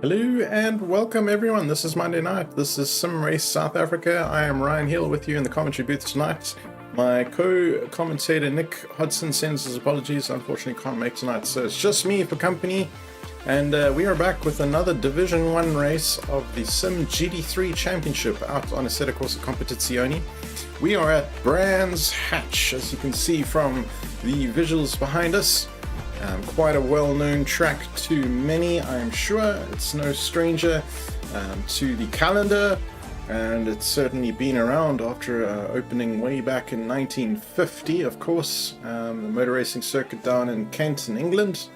Hello and welcome everyone. This is Monday night. This is Sim Race South Africa. I am Ryan Hill with you in the commentary booth tonight. My co-commentator Nick Hodson sends his apologies. Unfortunately can't make tonight, so it's just me for company. And we are back with another Division 1 race of the simGT3 Championship out on Assetto Corsa Competizione. We are at Brands Hatch, as you can see from the visuals behind us. Quite a well-known track to many, I'm sure. It's no stranger to the calendar, and it's certainly been around after opening way back in 1950, of course. The motor racing circuit down in Kent in England.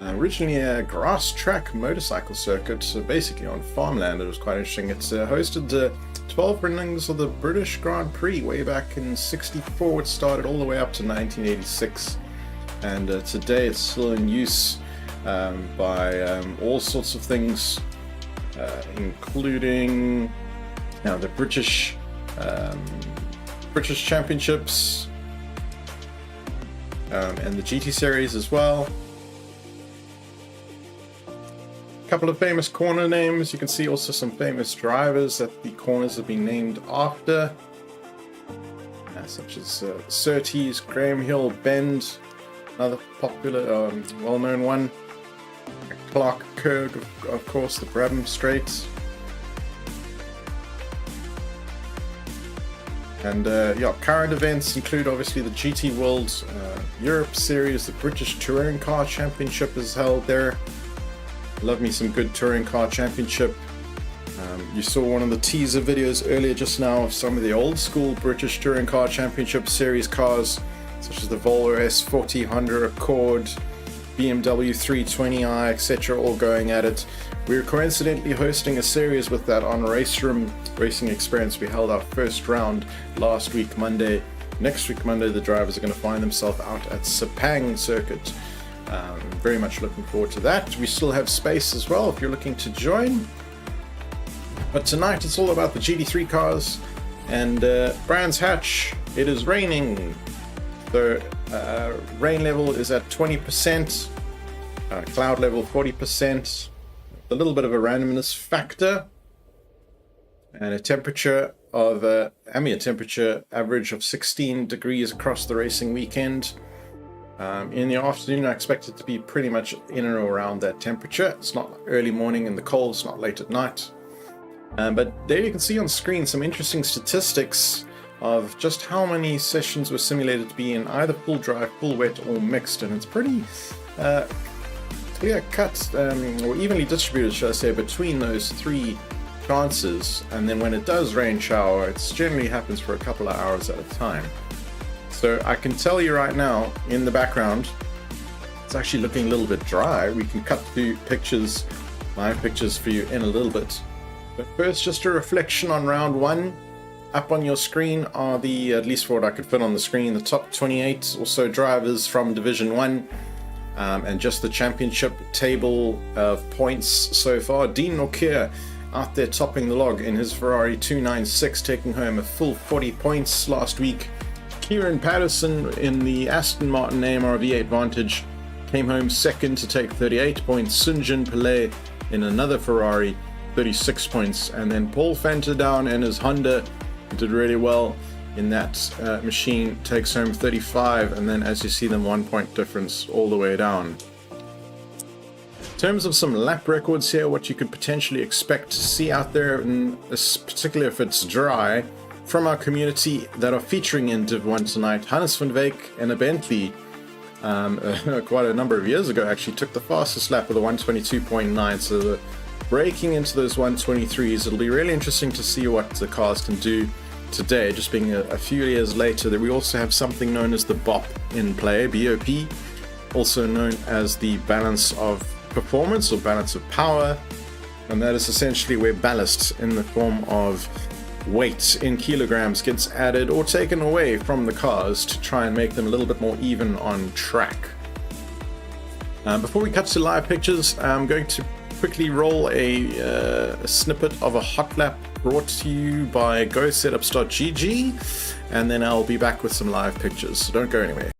Originally a grass track motorcycle circuit, so basically on farmland. It was quite interesting. It's hosted 12 runnings of the British Grand Prix way back in '64. It started all the way up to 1986. And today it's still in use by all sorts of things, including the British Championships and the GT Series as well. A couple of famous corner names. You can see also some famous drivers that the corners have been named after, such as Surtees, Graham Hill Bend. Another popular, well-known one. Clark Kerg, of course, the Brabham Straight. And current events include obviously the GT World Europe Series. The British Touring Car Championship is held there. Love me some good Touring Car Championship. You saw one of the teaser videos earlier just now of some of the old school British Touring Car Championship Series cars, such as the Volvo S40, Honda Accord, BMW 320i, etc., all going at it. We're coincidentally hosting a series with that on Race Room Racing Experience. We held our first round last week, Monday. Next week, Monday, the drivers are going to find themselves out at Sepang Circuit. Very much looking forward to that. We still have space as well if you're looking to join. But tonight, it's all about the GT3 cars and Brands Hatch. It is raining. The rain level is at 20%, cloud level 40%, a little bit of a randomness factor, and a temperature of ambient temperature average of 16 degrees across the racing weekend. In the afternoon, I expect it to be pretty much in and around that temperature. It's not early morning in the cold, it's not late at night. But there you can see on screen some interesting statistics of just how many sessions were simulated to be in either full dry, full wet, or mixed, and it's pretty clear cut or evenly distributed, should I say, between those three chances. And then when it does rain shower, it generally happens for a couple of hours at a time. So I can tell you right now, in the background, it's actually looking a little bit dry. We can cut through pictures, live pictures for you in a little bit. But first, just a reflection on round one. Up on your screen are the, at least for what I could fit on the screen, the top 28 or so drivers from Division 1, and just the championship table of points so far. Dean Norkier out there topping the log in his Ferrari 296, taking home a full 40 points last week. Kieran Patterson in the Aston Martin AMR V8 Vantage came home second to take 38 points. Sunjin Pillay in another Ferrari, 36 points. And then Paul Fenter down in his Honda, did really well in that machine, takes home 35. And then as you see them, 1 point difference all the way down. In terms of some lap records here, what you could potentially expect to see out there, and particularly if it's dry, from our community that are featuring in Div 1 tonight, Hannes van Wyk in a Bentley, quite a number of years ago actually, took the fastest lap with a 122.9, so breaking into those 123s, it'll be really interesting to see what the cars can do today, just being a few years later. That we also have something known as the BOP in play, BOP, also known as the balance of performance or balance of power, and that is essentially where ballast in the form of weight in kilograms gets added or taken away from the cars to try and make them a little bit more even on track. Before we cut to live pictures, I'm going to quickly roll a snippet of a hot lap brought to you by GoSetups.gg, and then I'll be back with some live pictures, so don't go anywhere.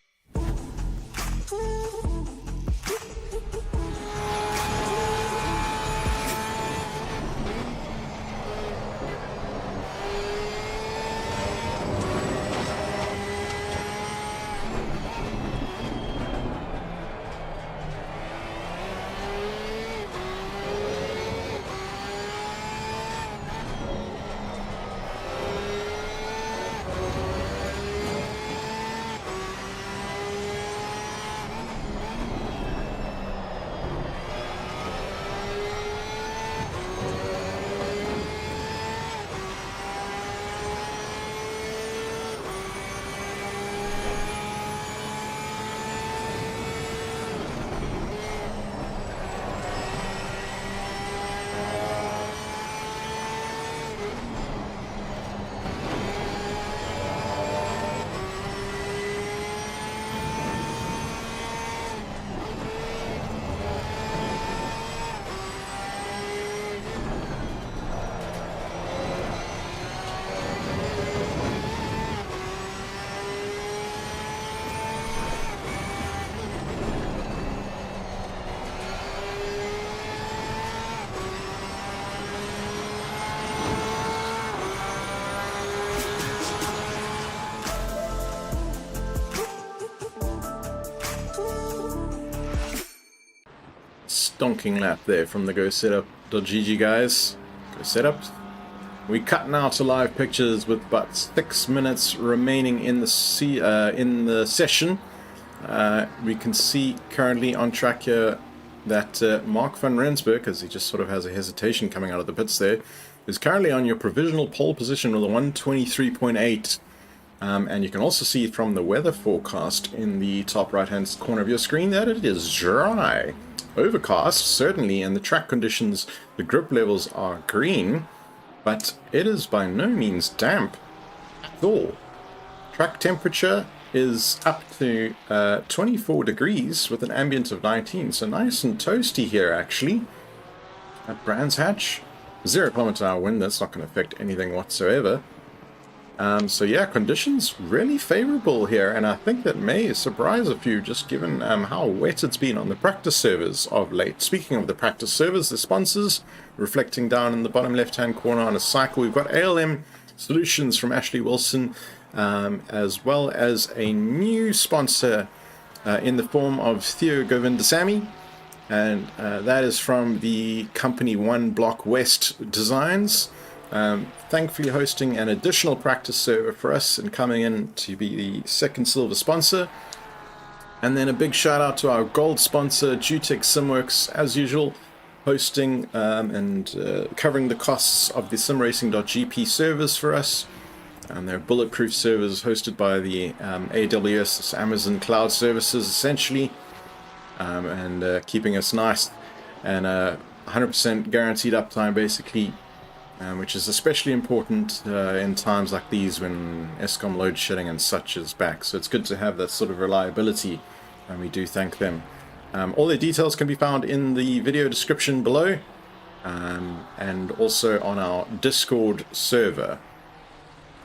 Stonking lap there from the GoSetup.gg guys. Go Setup. We cut now to live pictures with but 6 minutes remaining in the session. We can see currently on track here that Mark van Rensburg, as he just sort of has a hesitation coming out of the pits there, is currently on your provisional pole position with a 123.8. And you can also see from the weather forecast in the top right hand corner of your screen that it is dry. Overcast, certainly, and the track conditions, the grip levels are green, but it is by no means damp at all. Track temperature is up to 24 degrees with an ambient of 19, so nice and toasty here actually at Brands Hatch. 0 km/h wind, that's not going to affect anything whatsoever. So yeah, conditions really favorable here, and I think that may surprise a few just given how wet it's been on the practice servers of late. Speaking of the practice servers, the sponsors reflecting down in the bottom left hand corner on a cycle, we've got ALM Solutions from Ashley Wilson, as well as a new sponsor in the form of Theo Govindasamy, and that is from the company One Block West Designs. Thankfully hosting an additional practice server for us and coming in to be the second silver sponsor. And then a big shout out to our gold sponsor JooTech Simworks, as usual, hosting and covering the costs of the simracing.gp servers for us. And they're bulletproof servers hosted by the AWS, Amazon Cloud Services essentially, and keeping us nice and 100% guaranteed uptime basically. Which is especially important in times like these when Eskom load shedding and such is back. So it's good to have that sort of reliability, and we do thank them. All their details can be found in the video description below, and also on our Discord server.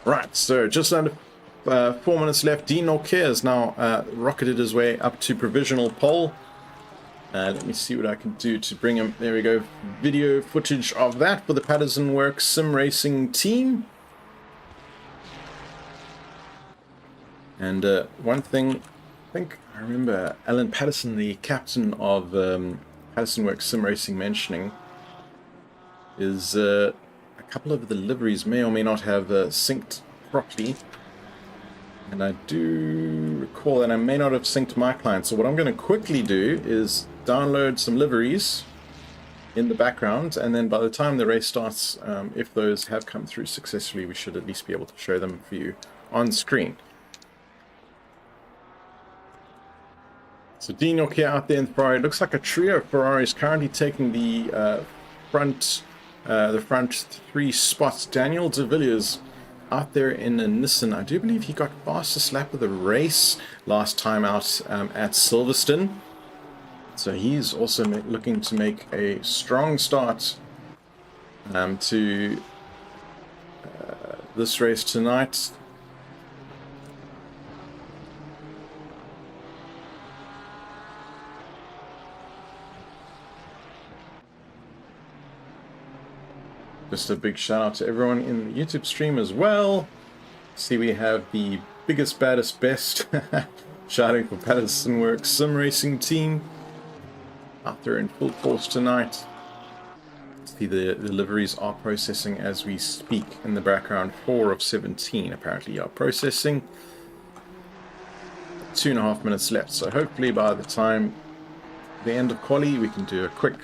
Right, so just under 4 minutes left. Dean Norcair has now rocketed his way up to provisional pole. Let me see what I can do to bring him. There we go. Video footage of that for the Podium Winners sim racing team. And one thing, I think I remember Alan Patterson, the captain of Podium Winners sim racing, mentioning is a couple of the liveries may or may not have synced properly. And I do recall that I may not have synced my client. So what I'm going to quickly do is download some liveries in the background, and then by the time the race starts, if those have come through successfully, we should at least be able to show them for you on screen. So Dean Nokia out there in Ferrari. It looks like a trio of Ferraris currently taking the front three spots. Daniel De Villiers out there in a Nissan. I do believe he got fastest lap of the race last time out at Silverstone. So he's also looking to make a strong start to this race tonight. Just a big shout out to everyone in the YouTube stream as well. See, we have the biggest, baddest, best shouting for Podium Winners sim racing team out there in full force tonight. See, the liveries are processing as we speak in the background. 4 of 17 apparently are processing. 2.5 minutes left, so hopefully by the time the end of quali we can do a quick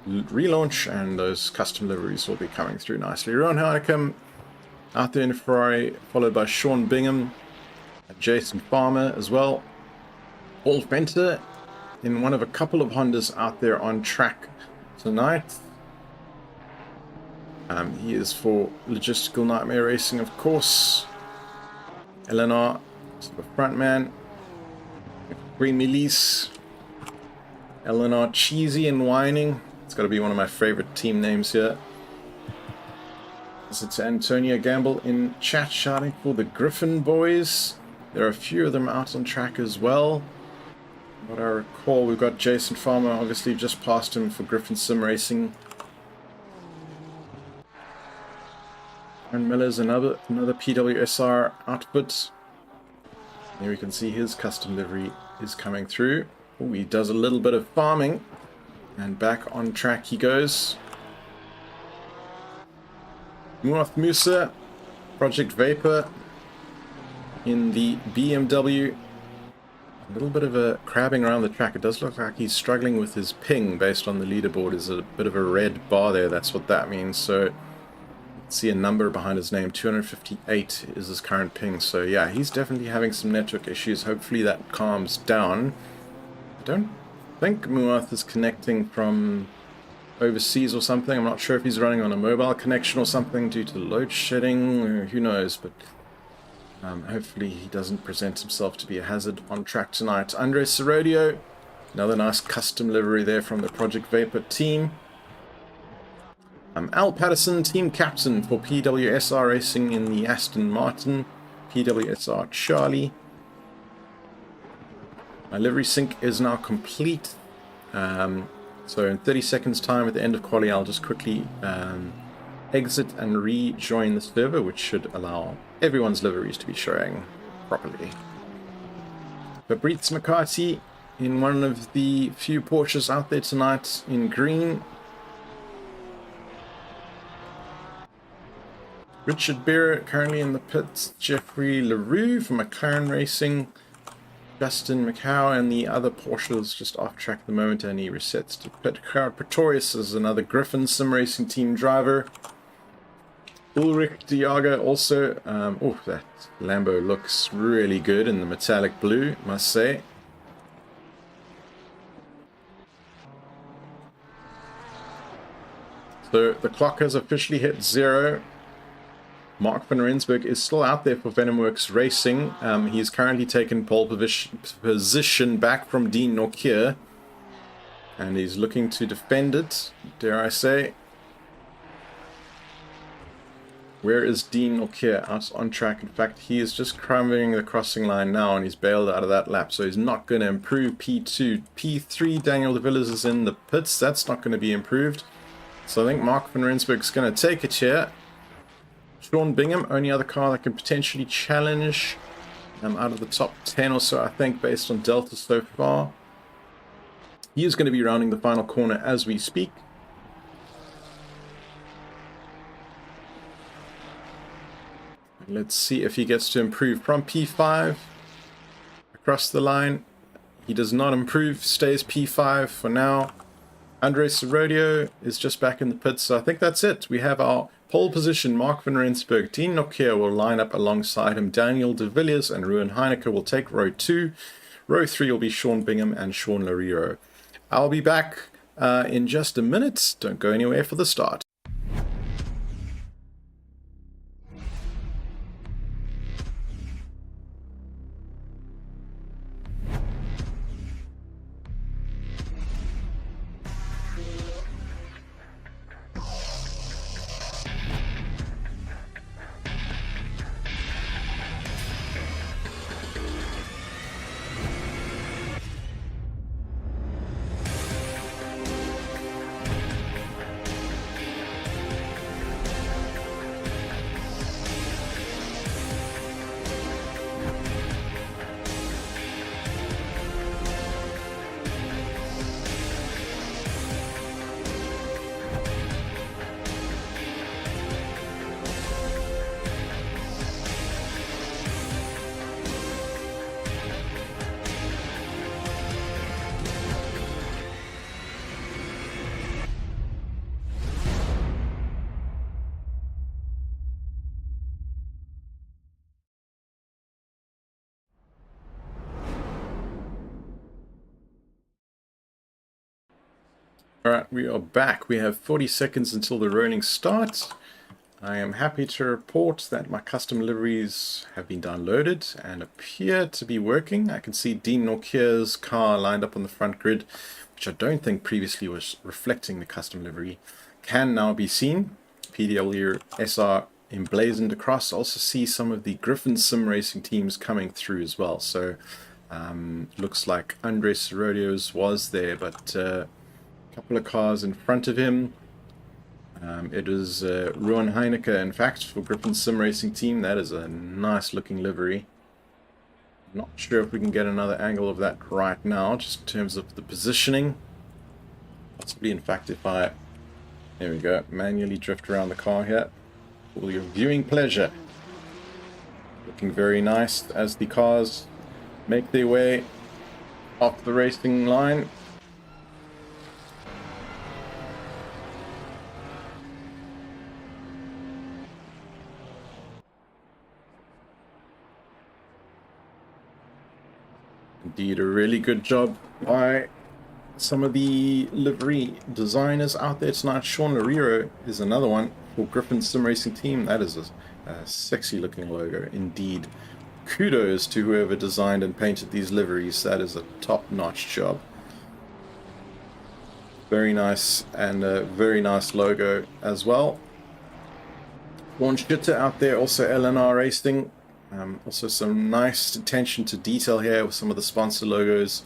relaunch and those custom liveries will be coming through nicely. Ron Heineken out there in Ferrari, followed by Sean Bingham, Jason Farmer as well. Paul Fenter in one of a couple of Hondas out there on track tonight. He is for Logistical Nightmare Racing, of course. Eleanor, the front man. Green Melise. Eleanor, cheesy and whining. It's got to be one of my favorite team names here. It's Antonia Gamble in chat shouting for the Griffin boys. There are a few of them out on track as well. What I recall, we've got Jason Farmer, obviously just passed him for Griffin Sim Racing. And Miller's another PWSR outfit. Here we can see his custom livery is coming through. Ooh, he does a little bit of farming. And back on track he goes. Muath Musa, Project Vapor in the BMW. A little bit of a crabbing around the track. It does look like he's struggling with his ping based on the leaderboard. There's a bit of a red bar there. That's what that means. So see a number behind his name. 258 is his current ping. So yeah, he's definitely having some network issues. Hopefully that calms down. I don't think Muath is connecting from overseas or something. I'm not sure if he's running on a mobile connection or something due to load shedding, or who knows, but hopefully he doesn't present himself to be a hazard on track tonight. Andre Serodio, another nice custom livery there from the Project Vapor team. Al Patterson, team captain for PWSR Racing in the Aston Martin, PWSR Charlie. My livery sync is now complete. So in 30 seconds time at the end of quali, I'll just quickly exit and rejoin the server, which should allow everyone's liveries to be showing properly. Fabrice McCarthy in one of the few Porsches out there tonight in green. Richard Beer currently in the pits. Jeffrey LaRue from McLaren Racing. Justin McHow and the other Porsches just off track at the moment, and he resets to pit. Pretorius is another Griffin Sim Racing team driver. Ulrich Diaga also. Oh, that Lambo looks really good in the metallic blue, must say. So the clock has officially hit 0. Mark van Rensburg is still out there for Venomworks Racing. He's currently taken pole position back from Dean Nokia. And he's looking to defend it, dare I say. Where is Dean Nokia? Out on track. In fact, he is just crumbling the crossing line now, and he's bailed out of that lap, so he's not going to improve. P2. P3, Daniel De Villiers is in the pits. That's not going to be improved. So I think Mark van Rensburg's going to take it here. Sean Bingham, only other car that can potentially challenge out of the top 10 or so, I think, based on Delta so far. He is going to be rounding the final corner as we speak. Let's see if he gets to improve from P5 across the line. He does not improve, stays P5 for now. Andres Rodeo is just back in the pits, so I think that's it. We have our pole position. Mark van Rensburg, Dean Nokia will line up alongside him. Daniel De Villiers and Ruan Heineke will take row 2. Row 3 will be Sean Bingham and Sean Lariro. I'll be back in just a minute. Don't go anywhere for the start. Alright, we are back. We have 40 seconds until the rolling starts. I am happy to report that my custom liveries have been downloaded and appear to be working. I can see Dean Nokia's car lined up on the front grid, which I don't think previously was reflecting the custom livery, can now be seen. PDW SR emblazoned across. Also see some of the Griffin Sim Racing teams coming through as well. So looks like Andres Rodeo's was there, but couple of cars in front of him. It is Ruan Heineke, in fact, for Griffin Sim Racing Team. That is a nice looking livery. Not sure if we can get another angle of that right now, just in terms of the positioning. Possibly, in fact, if I, there we go, manually drift around the car here for your viewing pleasure. Looking very nice as the cars make their way off the racing line. Indeed, a really good job by some of the livery designers out there tonight. Sean Lariro is another one for Griffin Sim Racing Team. That is a sexy looking logo indeed. Kudos to whoever designed and painted these liveries. That is a top-notch job. Very nice, and a very nice logo as well. Launch Jitter out there, also LNR Racing. Also some nice attention to detail here with some of the sponsor logos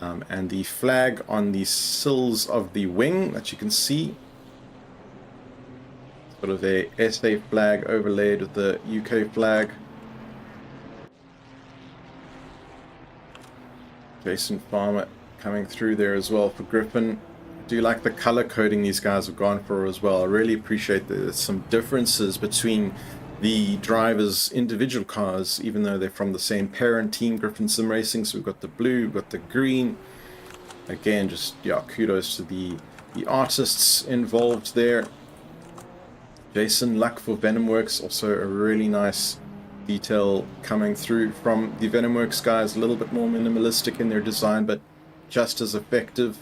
and the flag on the sills of the wing that you can see. Sort of a SA flag overlaid with the UK flag. Jason Farmer coming through there as well for Griffin. I do like the color coding these guys have gone for as well. I really appreciate that there's some differences between the drivers' individual cars, even though they're from the same parent team, Griffin Sim Racing. So we've got the blue, we've got the green. Again, just yeah, kudos to the artists involved there. Jason Luck for Venomworks, also a really nice detail coming through from the Venomworks guys. A little bit more minimalistic in their design, but just as effective.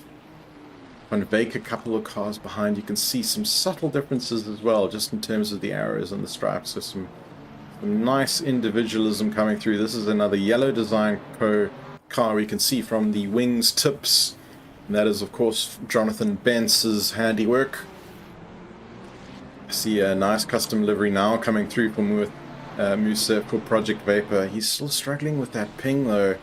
Van Beek, a couple of cars behind, you can see some subtle differences as well, just in terms of the arrows and the stripes. So some nice individualism coming through. This is another yellow design car we can see from the wings tips, and that is of course Jonathan Bence's handiwork. See a nice custom livery now coming through from Musa for Project Vapor. He's still struggling with that ping though,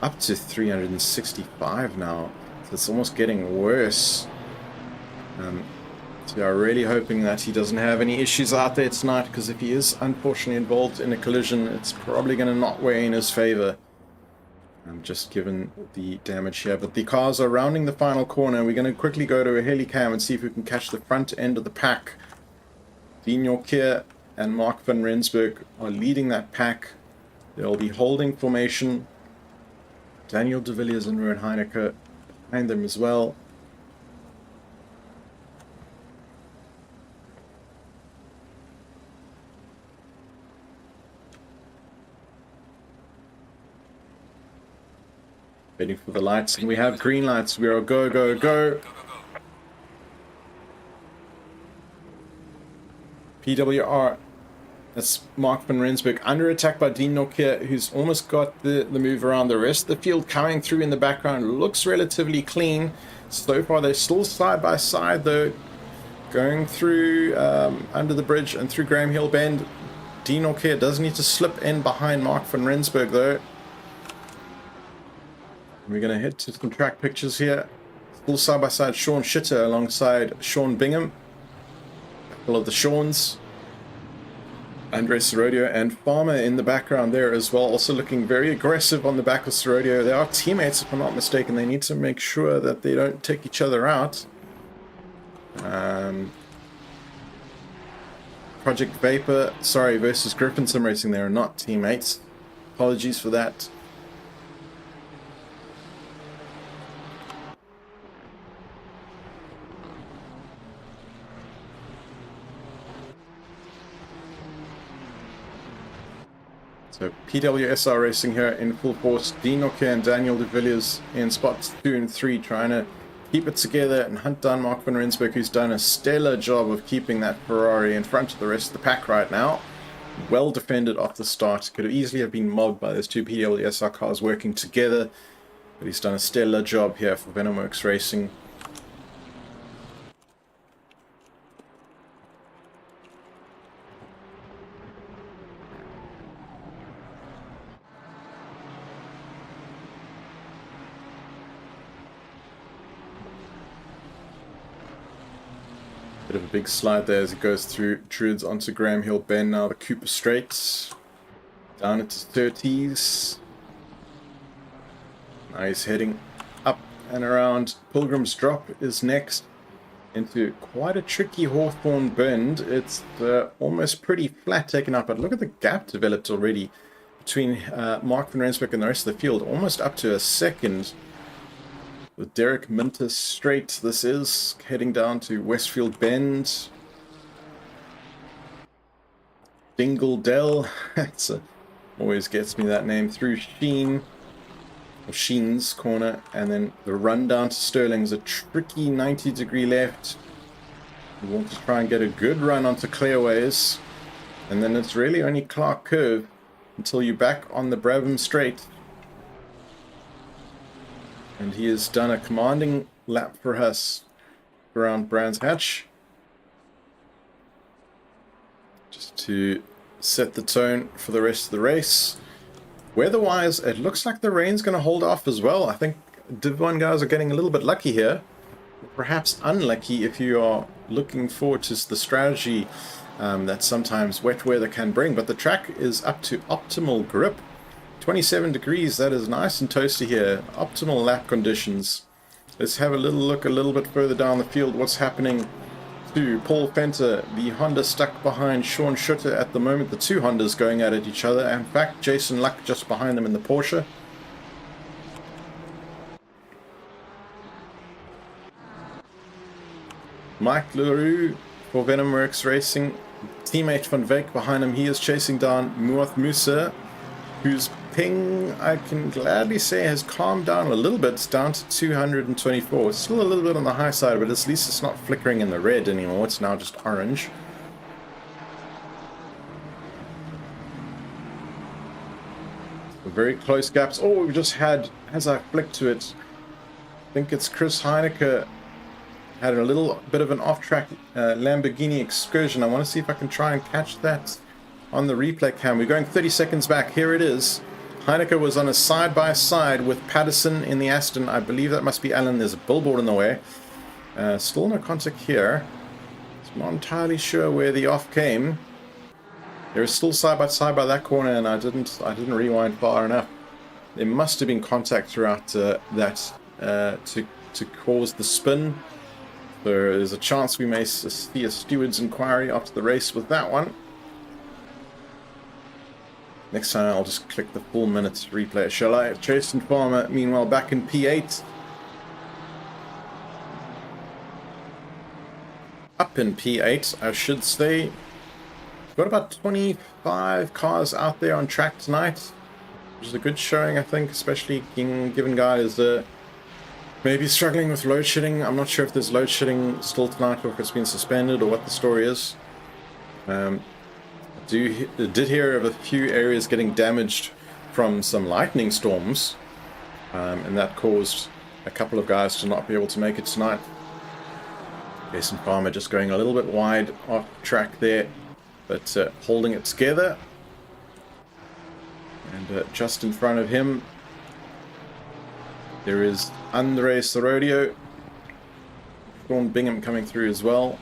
up to 365 now, so it's almost getting worse. So I'm really hoping that he doesn't have any issues out there tonight, because if he is unfortunately involved in a collision, it's probably going to not weigh in his favor. Just given the damage here. But the cars are rounding the final corner. We're going to quickly go to a helicam and see if we can catch the front end of the pack. Dean Yorkier and Mark van Rensburg are leading that pack. They'll be holding formation. Daniel de Villiers and Ruud Heineke behind them as well. Waiting for the lights, and we have green lights. We are go, go, go. PWR. That's Mark van Rensburg under attack by Dean Yorkier, who's almost got the move around. The rest of the field coming through in the background looks relatively clean. So far, they're still side by side, though. Going through under the bridge and through Graham Hill Bend. Dean Yorkier does need to slip in behind Mark van Rensburg, though. We're going to head to some track pictures here. Still side by side, Sean Schitter alongside Sean Bingham. A couple of the Seans. Andres Sorodio and Farmer in the background there as well, also looking very aggressive on the back of Sorodio. They are teammates, if I'm not mistaken. They need to make sure that they don't take each other out. Project Vapor, sorry, versus Griffin Sim Racing, they are not teammates. Apologies for that. So PWSR Racing here in full force. Dean Yorkier and Daniel de Villiers in spots 2 and 3, trying to keep it together and hunt down Mark van Rensburg, who's done a stellar job of keeping that Ferrari in front of the rest of the pack right now. Well defended off the start. Could have easily have been mobbed by those two PWSR cars working together, but he's done a stellar job here for Venomworks Racing. Bit of a big slide there as it goes through Druids onto Graham Hill Bend. Now the Cooper Straits down into 30s. Now he's heading up and around. Pilgrim's Drop is next into quite a tricky Hawthorne bend. It's almost pretty flat taken up, but look at the gap developed already between Mark van Rensburg and the rest of the field, almost up to a second. With Derek Minter straight, this is heading down to Westfield Bend. Dingle Dell, always gets me that name, through Sheen, or Sheen's corner, and then the run down to Sterling's a tricky 90-degree left. You want to try and get a good run onto clearways, and then it's really only Clark Curve until you're back on the Brabham Straight. And he has done a commanding lap for us around Brands Hatch. Just to set the tone for the rest of the race. Weather-wise, it looks like the rain's going to hold off as well. I think Div 1 guys are getting a little bit lucky here. Perhaps unlucky if you are looking forward to the strategy that sometimes wet weather can bring. But the track is up to optimal grip. 27 degrees, that is nice and toasty here. Optimal lap conditions. Let's have a little look a little bit further down the field. What's happening to Paul Fenter, the Honda stuck behind Sean Schutter at the moment. The two Hondas going at each other. In fact, Jason Luck just behind them in the Porsche. Mike Leroux for Venomworks Racing. Teammate Van Veek behind him. He is chasing down Muath Musa, whose ping, I can gladly say, has calmed down a little bit. It's down to 224. It's still a little bit on the high side, but at least it's not flickering in the red anymore. It's now just orange. Very close gaps. Oh, we've just had, as I flick to it, I think it's Chris Heineke had a little bit of an off-track Lamborghini excursion. I want to see if I can try and catch that on the replay cam. We're going 30 seconds back. Here it is. Heineke was on a side-by-side with Patterson in the Aston. I believe that must be Alan. There's a billboard in the way. Still no contact here. I'm not entirely sure where the off came. They were still side-by-side by that corner, and I didn't rewind far enough. There must have been contact throughout that to cause the spin. There's a chance we may see a steward's inquiry after the race with that one. Next time I'll just click the full minutes replay, shall I? Jason Farmer, meanwhile, back in P8. Up in P8, I should say. Got about 25 cars out there on track tonight, which is a good showing, I think, especially given guys maybe struggling with load shedding. I'm not sure if there's load shedding still tonight or if it's been suspended or what the story is. Did hear of a few areas getting damaged from some lightning storms, and that caused a couple of guys to not be able to make it tonight. Jason Farmer just going a little bit wide off track there, but holding it together. And just in front of him, there is Andres the Rodeo. Sean Bingham coming through as well.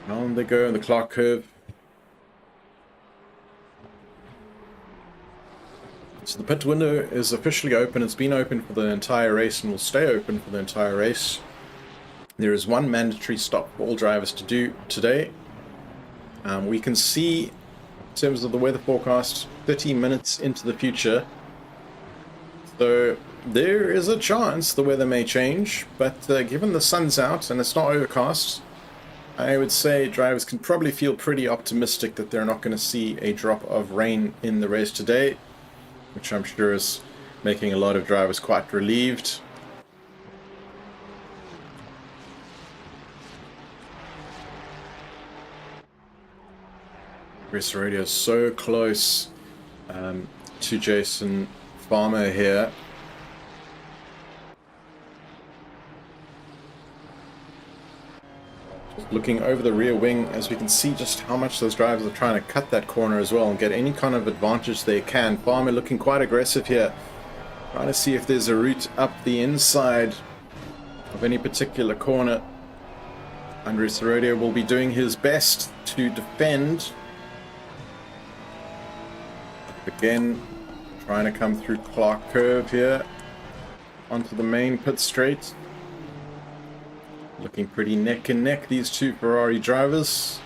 On they go in the Clark curve. So the pit window is officially open. It's been open for the entire race and will stay open for the entire race. There is one mandatory stop for all drivers to do today. We can see, in terms of the weather forecast, 30 minutes into the future. So there is a chance the weather may change, but given the sun's out and it's not overcast, I would say drivers can probably feel pretty optimistic that they're not going to see a drop of rain in the race today, which I'm sure is making a lot of drivers quite relieved. Chris Radio is so close to Jason Farmer here. Looking over the rear wing, as we can see just how much those drivers are trying to cut that corner as well and get any kind of advantage they can. Farmer looking quite aggressive here, trying to see if there's a route up the inside of any particular corner. Andres Rodeo will be doing his best to defend. Again, trying to come through Clark Curve here onto the main pit straight. Looking pretty neck and neck, these two Ferrari drivers.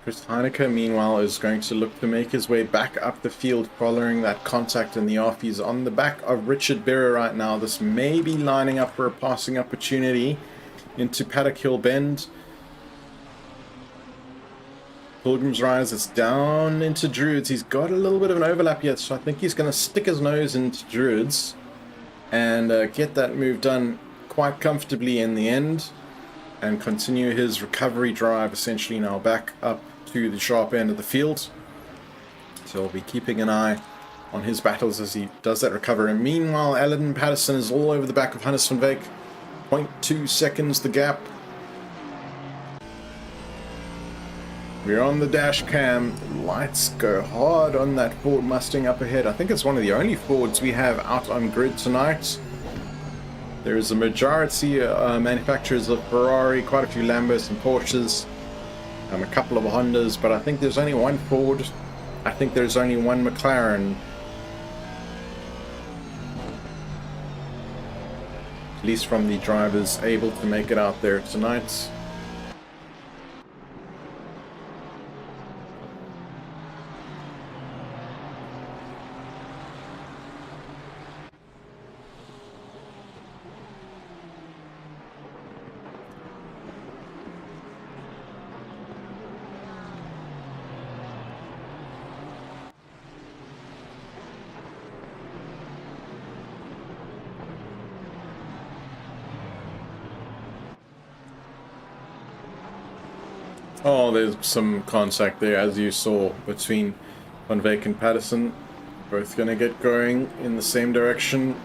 Chris Heineke, meanwhile, is going to look to make his way back up the field following that contact in the off. He's on the back of Richard Berra right now. This may be lining up for a passing opportunity into Paddock Hill Bend. Pilgrim's Rise is down into Druids. He's got a little bit of an overlap yet, so I think he's going to stick his nose into Druids and get that move done quite comfortably in the end and continue his recovery drive essentially now back up to the sharp end of the field. So I'll be keeping an eye on his battles as he does that recovery. And meanwhile, Alan Patterson is all over the back of Hannes van Wyk. 0.2 seconds the gap. We're on the dash cam. Lights go hard on that Ford Mustang up ahead. I think it's one of the only Fords we have out on grid tonight. There is a majority manufacturers of Ferrari, quite a few Lambos and Porsches, a couple of Hondas, but I think there's only one Ford. I think there's only one McLaren. At least from the drivers able to make it out there tonight. Oh, there's some contact there, as you saw, between Van Veek and Patterson both going to get going in the same direction.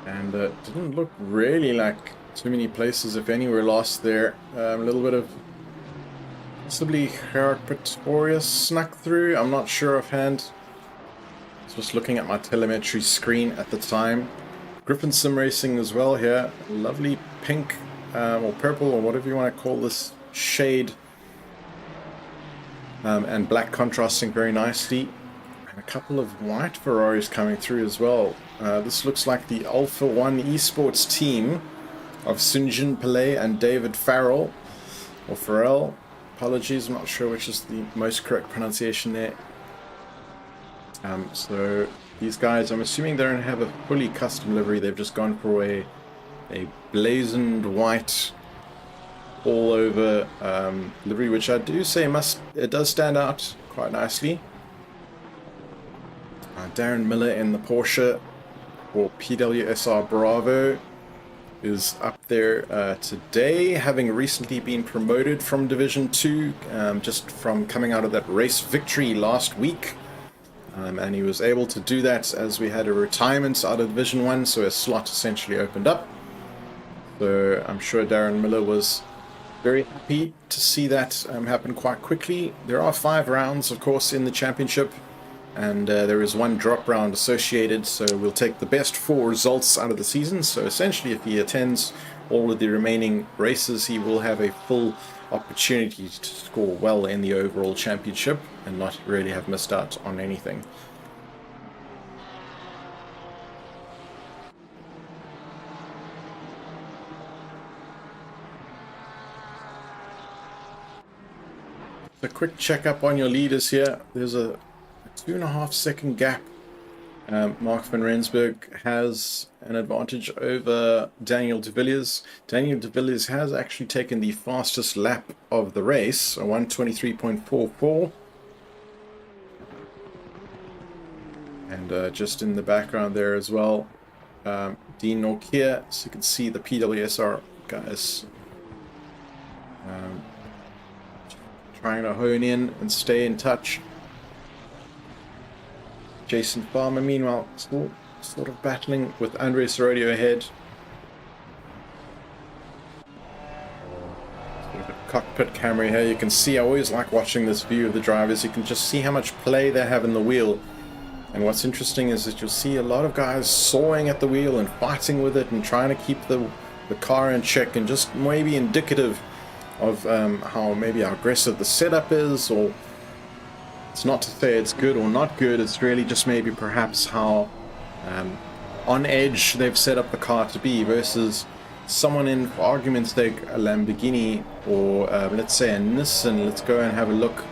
And didn't look really like too many places, if any, were lost there. A little bit of possibly Gerard Pretorius snuck through. I'm not sure offhand. I was just looking at my telemetry screen at the time. Griffin Sim Racing as well here. Lovely pink or purple or whatever you want to call this shade. And black contrasting very nicely. And a couple of white Ferraris coming through as well. This looks like the Alpha 1 Esports team of Sunjin Pillay and David Farrell. Or Farrell. Apologies, I'm not sure which is the most correct pronunciation there. So these guys, I'm assuming they don't have a fully custom livery. They've just gone for a blazoned white all over livery, which I do say it does stand out quite nicely. Darren Miller in the Porsche for PWSR Bravo is up there today, having recently been promoted from Division 2, just from coming out of that race victory last week. And he was able to do that as we had a retirement out of Division 1, so a slot essentially opened up. So I'm sure Darren Miller was very happy to see that happen quite quickly. There are 5 rounds, of course, in the championship, and there is 1 drop round associated, so we'll take the best 4 results out of the season. So essentially, if he attends all of the remaining races, he will have a full opportunity to score well in the overall championship and not really have missed out on anything. A quick checkup on your leaders here. There's a 2.5 second gap. Mark van Rensburg has an advantage over Daniel de Villiers. Daniel de Villiers has actually taken the fastest lap of the race, a 1:23.44. And just in the background there as well, Dean Norkier, so you can see the PWSR guys trying to hone in and stay in touch. Jason Farmer, meanwhile, still sort of battling with Andres Rodio ahead. Sort of a cockpit camera here. You can see, I always like watching this view of the drivers. You can just see how much play they have in the wheel. And what's interesting is that you'll see a lot of guys sawing at the wheel and fighting with it and trying to keep the car in check, and just maybe indicative of how aggressive the setup is, or it's not to say it's good or not good, it's really just maybe perhaps how on edge they've set up the car to be, versus someone in, for argument's sake, a Lamborghini or let's say a Nissan. Let's go and have a look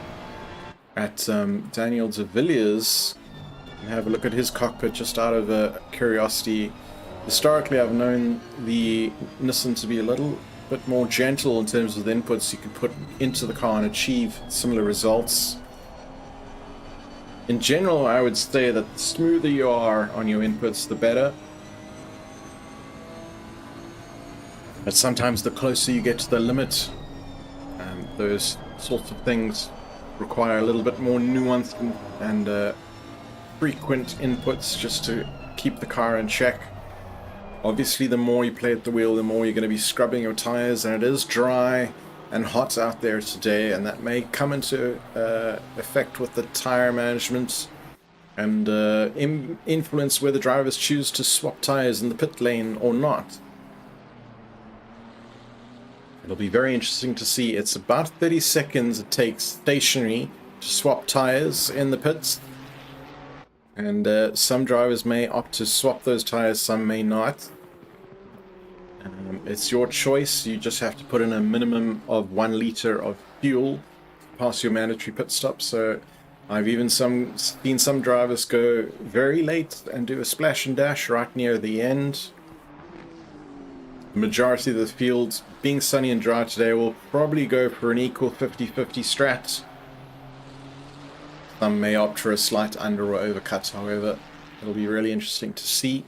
at Daniel de Villiers and have a look at his cockpit just out of curiosity. Historically, I've known the Nissan to be a little bit more gentle in terms of the inputs you can put into the car and achieve similar results. In general, I would say that the smoother you are on your inputs, the better. But sometimes the closer you get to the limit, those sorts of things require a little bit more nuanced and frequent inputs just to keep the car in check. Obviously, the more you play at the wheel, the more you're going to be scrubbing your tires, and it is dry and hot out there today, and that may come into effect with the tire management and influence whether drivers choose to swap tires in the pit lane or not. It'll be very interesting to see. It's about 30 seconds it takes stationary to swap tires in the pits, and some drivers may opt to swap those tires, some may not. It's your choice. You just have to put in a minimum of 1 liter of fuel to pass your mandatory pit stop. So I've even seen some drivers go very late and do a splash and dash right near the end. The majority of the field, being sunny and dry today, will probably go for an equal 50-50 strat. Some may opt for a slight under or overcut, however. It'll be really interesting to see.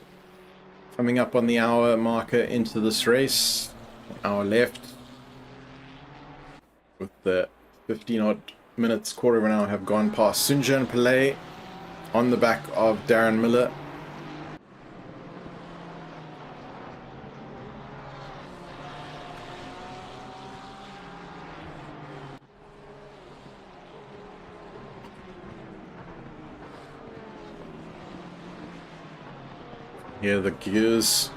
Coming up on the hour marker into this race, hour left, with the 15 odd minutes, quarter of an hour have gone past. Sunja and Pillay on the back of Darren Miller. Here the gears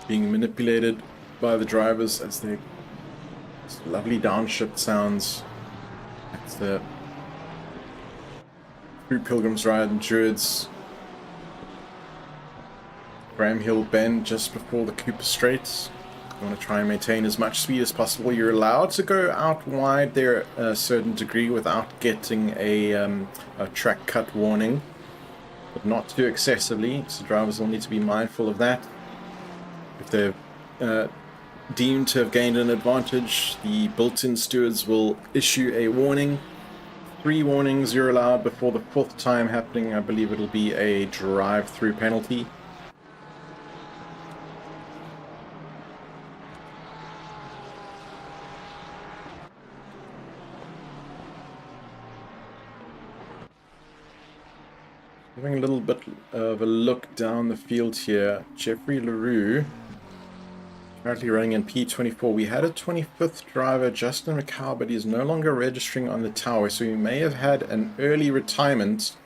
being manipulated by the drivers as they lovely downshift sounds. That's the through Pilgrim's Ride and Druids. Graham Hill Bend just before the Cooper Straits. You want to try and maintain as much speed as possible. You're allowed to go out wide there a certain degree without getting a track cut warning, but not too excessively, so drivers will need to be mindful of that. If they're deemed to have gained an advantage, the built-in stewards will issue a warning. 3 warnings you're allowed before the 4th time happening. I believe it'll be a drive-through penalty. Having a little bit of a look down the field here. Jeffrey LaRue currently running in P24. We had a 25th driver, Justin McCow, but he's no longer registering on the tower, so he may have had an early retirement.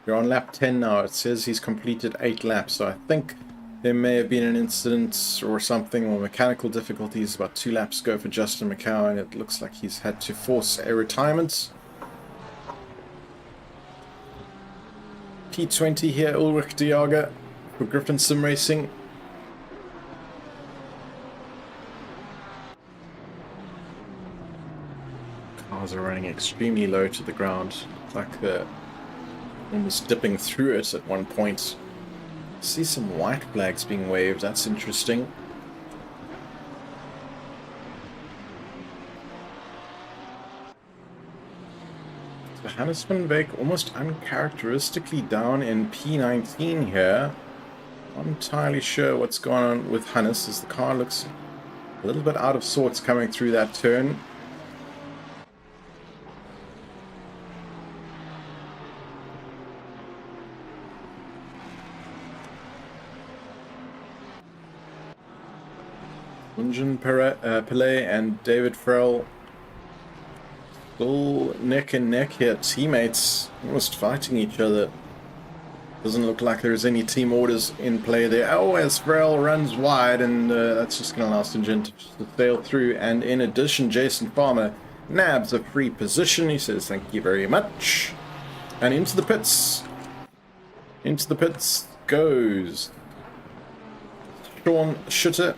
We're on lap 10 now. It says he's completed 8 laps, so I think there may have been an incident or something, or mechanical difficulties about 2 laps ago for Justin McCow, and it looks like he's had to force a retirement. P20 here, Ulrich de Jager for Griffin Sim Racing. Cars are running extremely low to the ground, like they're almost dipping through it at one point. I see some white flags being waved, that's interesting. So Hannes van Beek almost uncharacteristically down in P19 here. Not entirely sure what's going on with Hannes, as the car looks a little bit out of sorts coming through that turn. Gunjan Pillay and David Farrell still neck and neck here. Teammates almost fighting each other. Doesn't look like there's any team orders in play there. Oh, as Farrell runs wide, and that's just going to allow St. John to sail through. And in addition, Jason Farmer nabs a free position. He says, thank you very much. And into the pits. Into the pits goes Sean Schutter.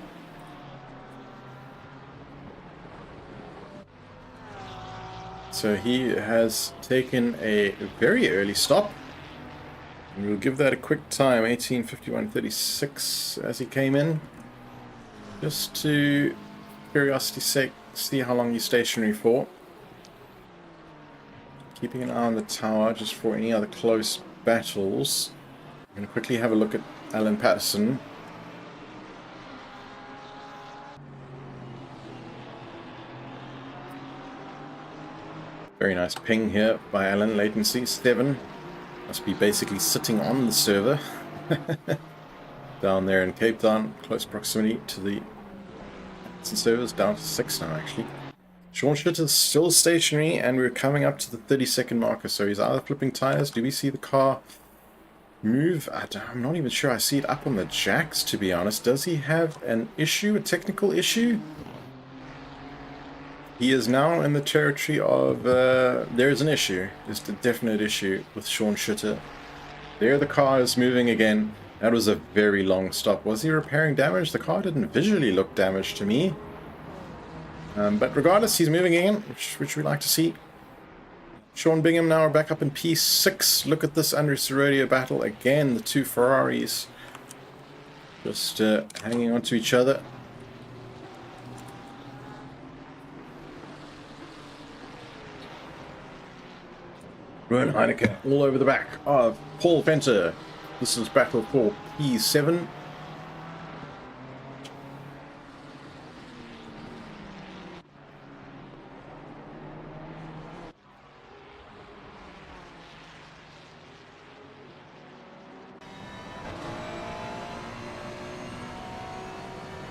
So he has taken a very early stop. And we'll give that a quick time, 18:51.36 as he came in. Just to curiosity's sake, see how long he's stationary for. Keeping an eye on the tower just for any other close battles. I'm going to quickly have a look at Alan Patterson. Very nice ping here by Alan. Latency 7. Must be basically sitting on the server. Down there in Cape Town. Close proximity to the servers. Down to 6 now actually. Sean Schitter's still stationary, and we're coming up to the 30-second marker. So he's either flipping tires. Do we see the car move? I'm not even sure I see it up on the jacks, to be honest. Does he have an issue? A technical issue? He is now in the territory of, there is an issue. There's a definite issue with Sean Schutter. There the car is moving again. That was a very long stop. Was he repairing damage? The car didn't visually look damaged to me. But regardless, he's moving again, which we like to see. Sean Bingham now are back up in P6. Look at this Andres Rodeo battle. Again, the 2 Ferraris just hanging on to each other. Rowan Heineken all over the back of Paul Venter. This is battle for P7.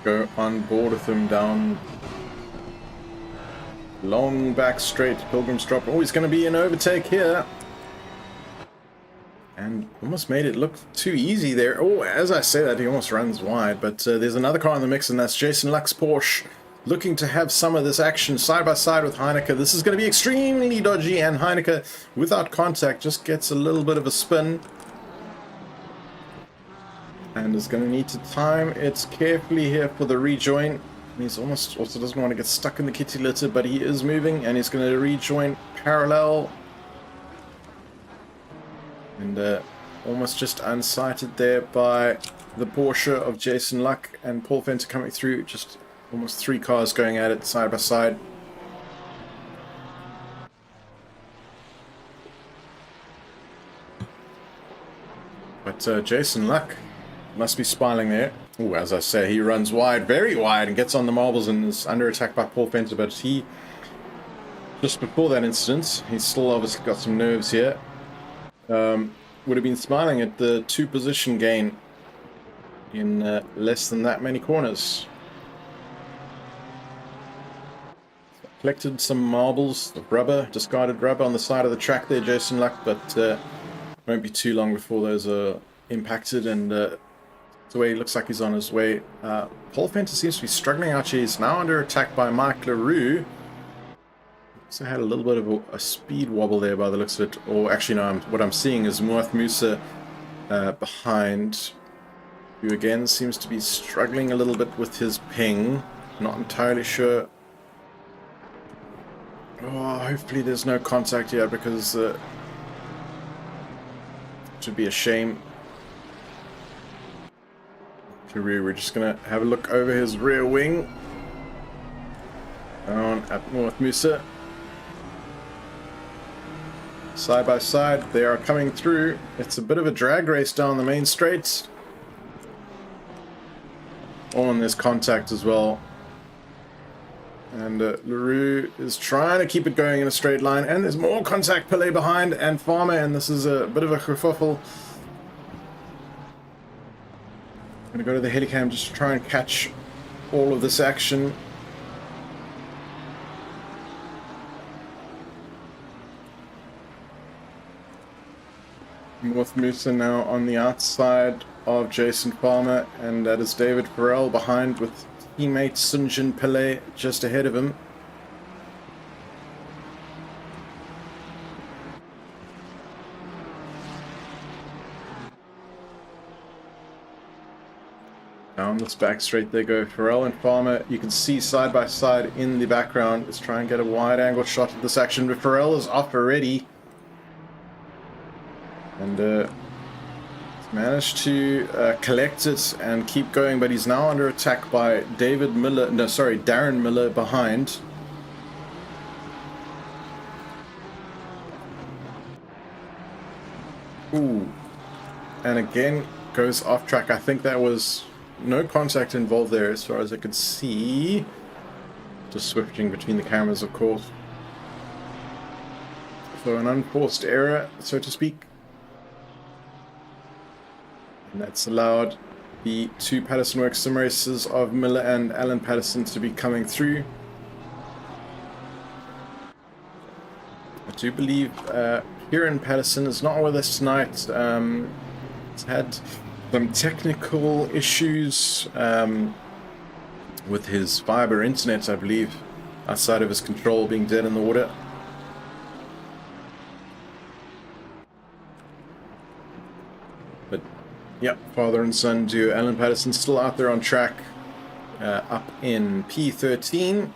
go on board with him down long back straight. Pilgrim's Drop. Oh, he's going to be an overtake here. And almost made it look too easy there. Oh, as I say that, he almost runs wide. But there's another car in the mix, and that's Jason Luck's Porsche. Looking to have some of this action side by side with Heineke. This is going to be extremely dodgy, and Heineke, without contact, just gets a little bit of a spin. And is going to need to time it carefully here for the rejoin. He's almost also doesn't want to get stuck in the kitty litter, but he is moving, and he's going to rejoin parallel. And almost just unsighted there by the Porsche of Jason Luck and Paul Venter coming through. Just almost 3 cars going at it side by side. But Jason Luck must be smiling there. Oh, as I say, he runs wide, very wide, and gets on the marbles and is under attack by Paul Venter. But he, just before that incident, he's still obviously got some nerves here. Would have been smiling at the 2 position gain in less than that many corners. Collected some marbles of rubber, discarded rubber on the side of the track there, Jason Luck, but won't be too long before those are impacted, and the way it looks like he's on his way. Paul Venter seems to be struggling out here. He's now under attack by Mike LaRue. So had a little bit of a speed wobble there by the looks of it. Or actually no, what I'm seeing is Muath Musa behind, who again seems to be struggling a little bit with his ping. Not entirely sure. Oh, hopefully there's no contact here, because it would be a shame. We're just going to have a look over his rear wing. Down at Muath Musa. Side by side, they are coming through. It's a bit of a drag race down the main straight. Oh, and there's contact as well. And LaRue is trying to keep it going in a straight line. And there's more contact, Pillay behind, and Farmer, and this is a bit of a kerfuffle. I'm going to go to the helicam just to try and catch all of this action. Muath Musa now on the outside of Jason Farmer, and that is David Farrell behind with teammate Sunjin Pillay just ahead of him. Down this back straight they go. Farrell and Farmer, you can see side by side in the background. Let's try and get a wide angle shot of this action, but Farrell is off already. And managed to collect it and keep going, but he's now under attack by Darren Miller behind. Ooh. And again goes off track. I think that was no contact involved there as far as I could see. Just switching between the cameras, of course. So an unforced error, so to speak. And that's allowed the 2 Patterson Works sim races of Miller and Alan Patterson to be coming through. I do believe Kieran Patterson is not with us tonight. He's had some technical issues with his fiber internet, I believe, outside of his control, being dead in the water. But yep, father and son duo. Alan Patterson still out there on track, up in P13.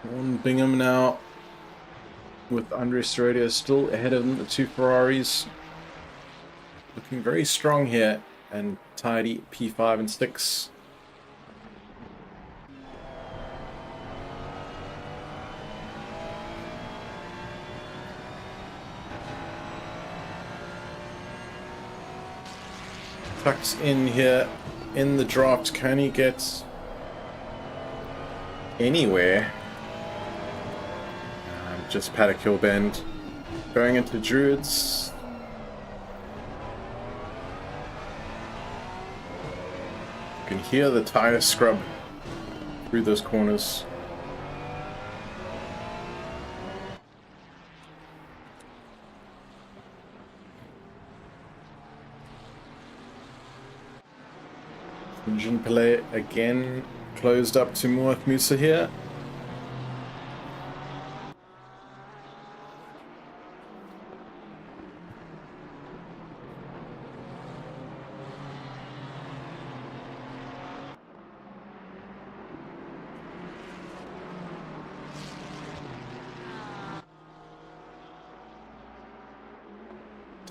One Bingham now with Andres Serradio still ahead of them, the 2 Ferraris. Looking very strong here, and tidy P5 and 6. Tucks in here in the draft. Can he get anywhere? just Paddock Hill Bend. Going into Druids. You can hear the tire scrub through those corners. Engine Palais again closed up to Muath Musa here.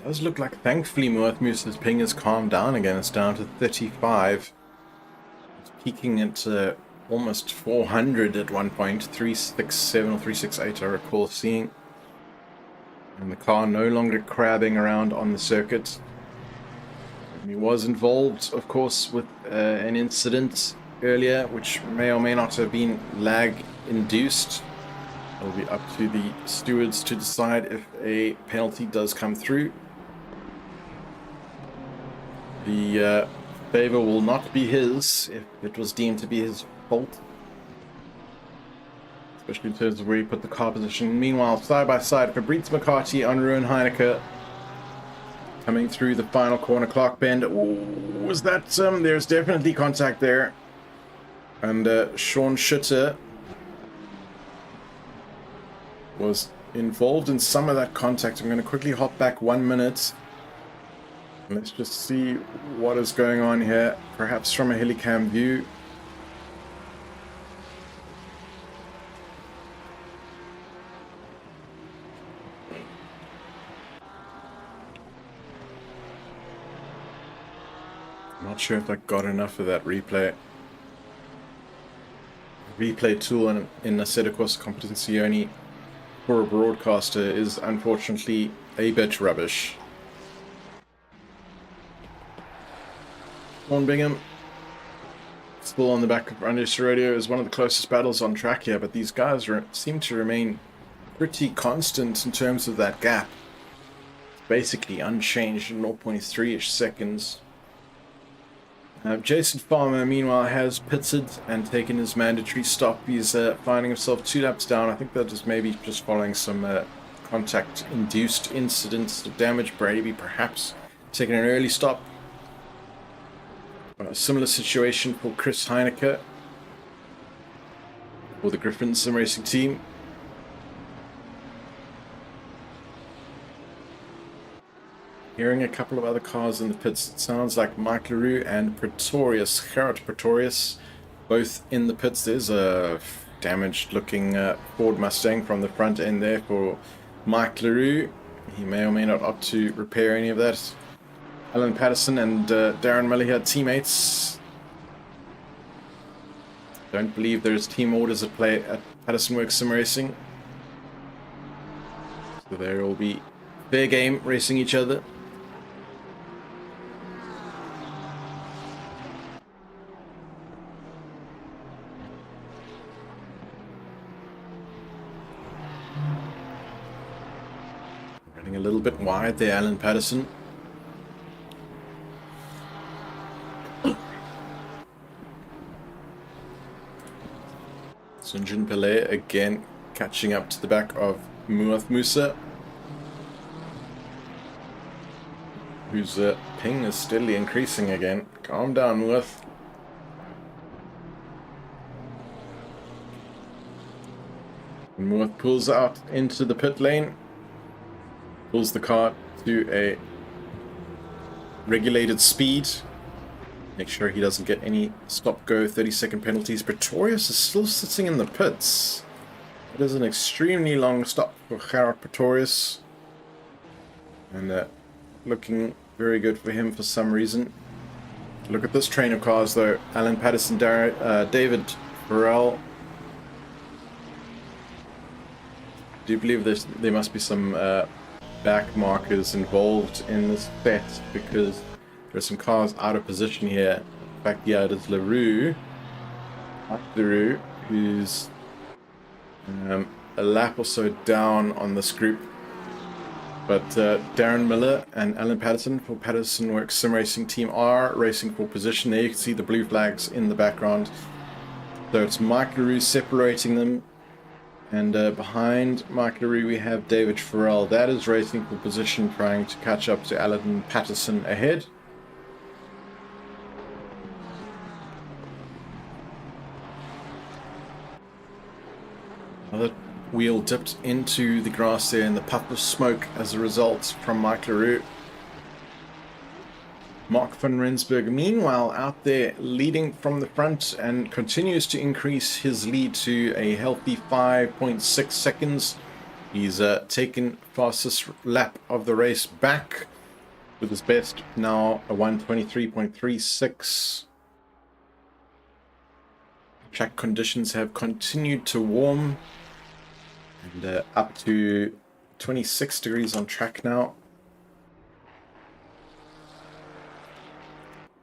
Does look like, thankfully, Muath Musa's ping has calmed down again. It's down to 35. It's peaking at almost 400 at one point, 367 or 368 I recall seeing. And the car no longer crabbing around on the circuit. And he was involved, of course, with an incident earlier, which may or may not have been lag-induced. It'll be up to the stewards to decide if a penalty does come through. The favor will not be his if it was deemed to be his fault. Especially in terms of where he put the car position. Meanwhile, side by side, Fabrizio McCarthy on Ruin Heineke. Coming through the final corner, clock bend. Ooh, was that there's definitely contact there. And Sean Schutter was involved in some of that contact. I'm going to quickly hop back 1 minute. Let's just see what is going on here, perhaps from a helicam view. I'm not sure if I got enough of that replay. Replay tool in Assetto Corsa Competizione for a broadcaster is unfortunately a bit rubbish. Sean Bingham, still on the back of Andres Radio, is one of the closest battles on track here, but these guys seem to remain pretty constant in terms of that gap. It's basically unchanged in 0.3-ish seconds. Jason Farmer, meanwhile, has pitted and taken his mandatory stop. He's finding himself 2 laps down. I think that is maybe just following some contact-induced incidents of damage. Brady perhaps taking an early stop. A similar situation for Chris Heineke for the Griffin Sim Racing team. Hearing a couple of other cars in the pits. It sounds like Mike LaRue and Pretorius, Gerrit Pretorius, both in the pits. There's a damaged looking Ford Mustang from the front end there for Mike LaRue. He may or may not opt to repair any of that. Alan Patterson and Darren Miller here, teammates. Don't believe there's team orders at play at Patterson Works Sim Racing. So they will be fair game racing each other. Running a little bit wide there, Alan Patterson. Sunjin Pillay again catching up to the back of Muath Musa, whose ping is steadily increasing again. Calm down, Muath. Muath pulls out into the pit lane, pulls the car to a regulated speed. Make sure he doesn't get any stop-go 30-second penalties. Pretorius is still sitting in the pits. It is an extremely long stop for Gerrit Pretorius. And looking very good for him for some reason. Look at this train of cars though. Alan Patterson, David Burrell. Do you believe there must be some back markers involved in this set, because there's some cars out of position here. In fact, yeah, it is LaRue, who's a lap or so down on this group. But Darren Miller and Alan Patterson for Patterson Works Sim Racing team are racing for position. There you can see the blue flags in the background. So it's Mike LaRue separating them. And behind Mike LaRue we have David Farrell. That is racing for position, trying to catch up to Alan Patterson ahead. Another wheel dipped into the grass there, and the puff of smoke as a result from Mike LaRue. Mark van Rensburg, meanwhile, out there leading from the front and continues to increase his lead to a healthy 5.6 seconds. He's taken fastest lap of the race back with his best now a 1:23.36. Track conditions have continued to warm and up to 26 degrees on track now.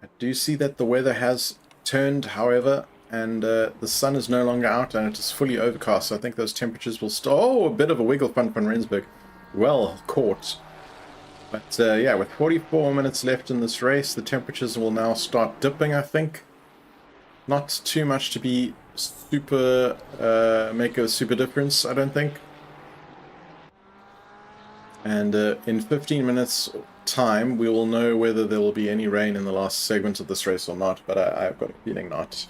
I do see that the weather has turned, however, and the sun is no longer out and it is fully overcast. So I think those temperatures will start. Oh, a bit of a wiggle from Rensburg. Well caught. But yeah, with 44 minutes left in this race, the temperatures will now start dipping, I think. Not too much to be super, make a super difference, I don't think. And in 15 minutes time, we will know whether there will be any rain in the last segment of this race or not, but I've got a feeling not.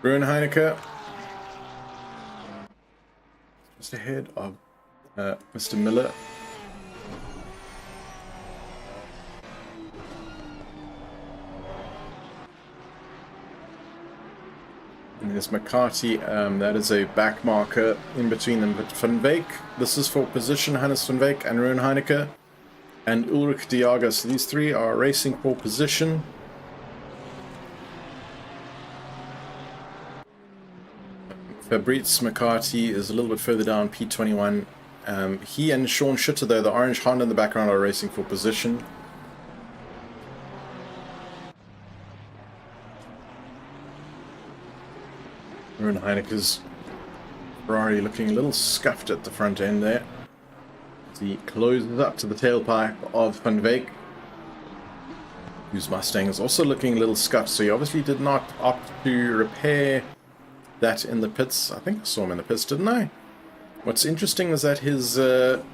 Ruin Heineke just ahead of Mr. Miller. And there's McCarthy, that is a back marker in between them. But Van Wyk, this is for position, Hannes Van Wyk and Ruin Heineke and Ulrich Diaga. So these three are racing for position. Fabrice McCarthy is a little bit further down, P21. He and Sean Schutter, though, the orange Honda in the background, are racing for position. Ruin Heineke's Ferrari looking a little scuffed at the front end there. As he closes up to the tailpipe of Van Wyk, whose Mustang is also looking a little scuffed, so he obviously did not opt to repair that in the pits. I think I saw him in the pits, didn't I? What's interesting is that his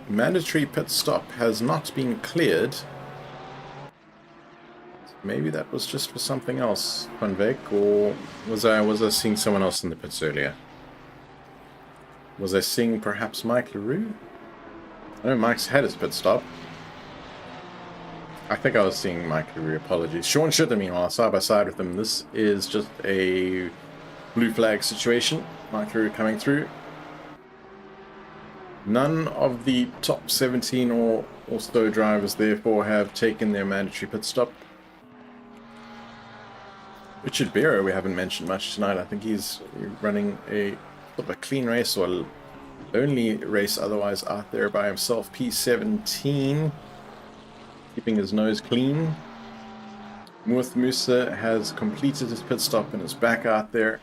mandatory pit stop has not been cleared. Maybe that was just for something else, Van Wyk, or was I seeing someone else in the pits earlier? Was I seeing perhaps Mike LaRue? I know Mike's had his pit stop. I think I was seeing Mike LaRue, apologies. Sean Schutter, meanwhile, side by side with him. This is just a blue flag situation. Mike LaRue coming through. None of the top 17 or so drivers, therefore, have taken their mandatory pit stop. Richard Bero, we haven't mentioned much tonight. I think he's running a sort of a clean race, or only race otherwise out there by himself. P17, keeping his nose clean. Muth Musa has completed his pit stop and is back out there.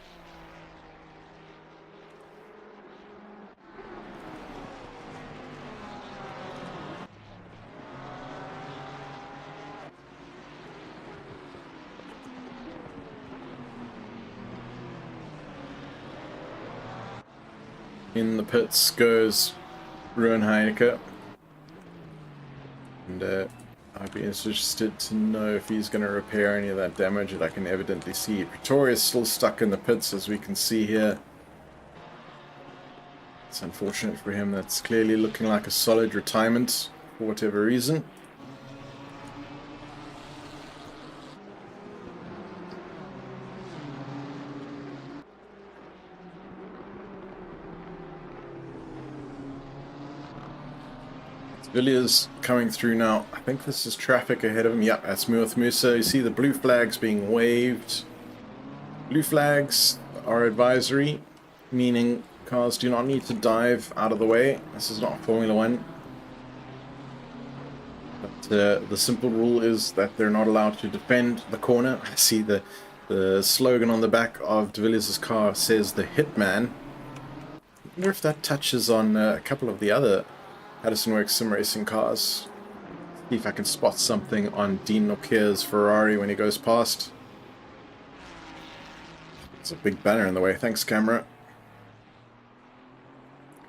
In the pits goes Ruin Heineke, and I'd be interested to know if he's going to repair any of that damage that I can evidently see. Pretoria's still stuck in the pits, as we can see here. It's unfortunate for him. That's clearly looking like a solid retirement for whatever reason. Villiers coming through now. I think this is traffic ahead of him. Yep, that's Muth Musa. You see the blue flags being waved. Blue flags are advisory, meaning cars do not need to dive out of the way. This is not Formula One. But the simple rule is that they're not allowed to defend the corner. I see the The slogan on the back of De Villiers' car says the Hitman. I wonder if that touches on a couple of the other Podium Winners sim racing cars. See if I can spot something on Dean Norkier's Ferrari when he goes past. There's a big banner in the way. Thanks, camera.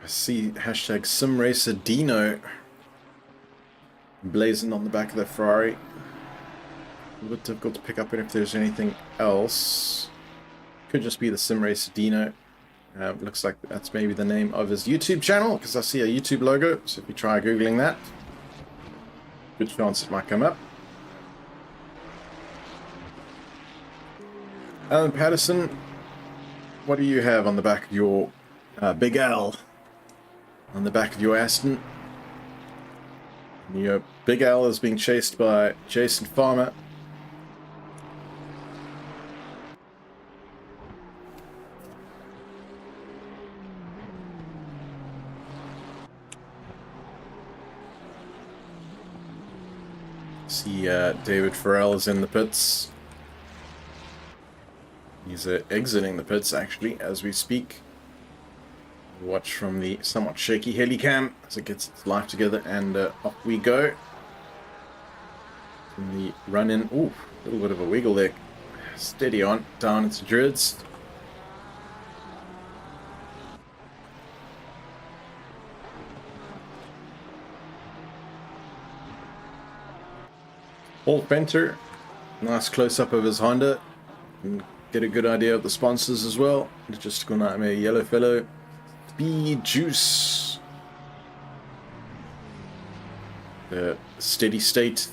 I see hashtag SimRacerDino blazoned on the back of the Ferrari. A little bit difficult to pick up if there's anything else. Could just be the SimRacerDino. Looks like that's maybe the name of his YouTube channel, because I see a YouTube logo. So if you try googling that, good chance it might come up. Alan Patterson, what do you have on the back of your Big L? On the back of your Aston? Your Big L is being chased by Jason Farmer. See David Farrell is in the pits. He's exiting the pits actually as we speak. Watch from the somewhat shaky helicam as it gets its life together, and off we go. In the run in, ooh, a little bit of a wiggle there. Steady on, down into Druids. Paul Fenter, nice close up of his Honda. And get a good idea of the sponsors as well. Just gonna nightmare yellow fellow. Speed Juice. The steady state.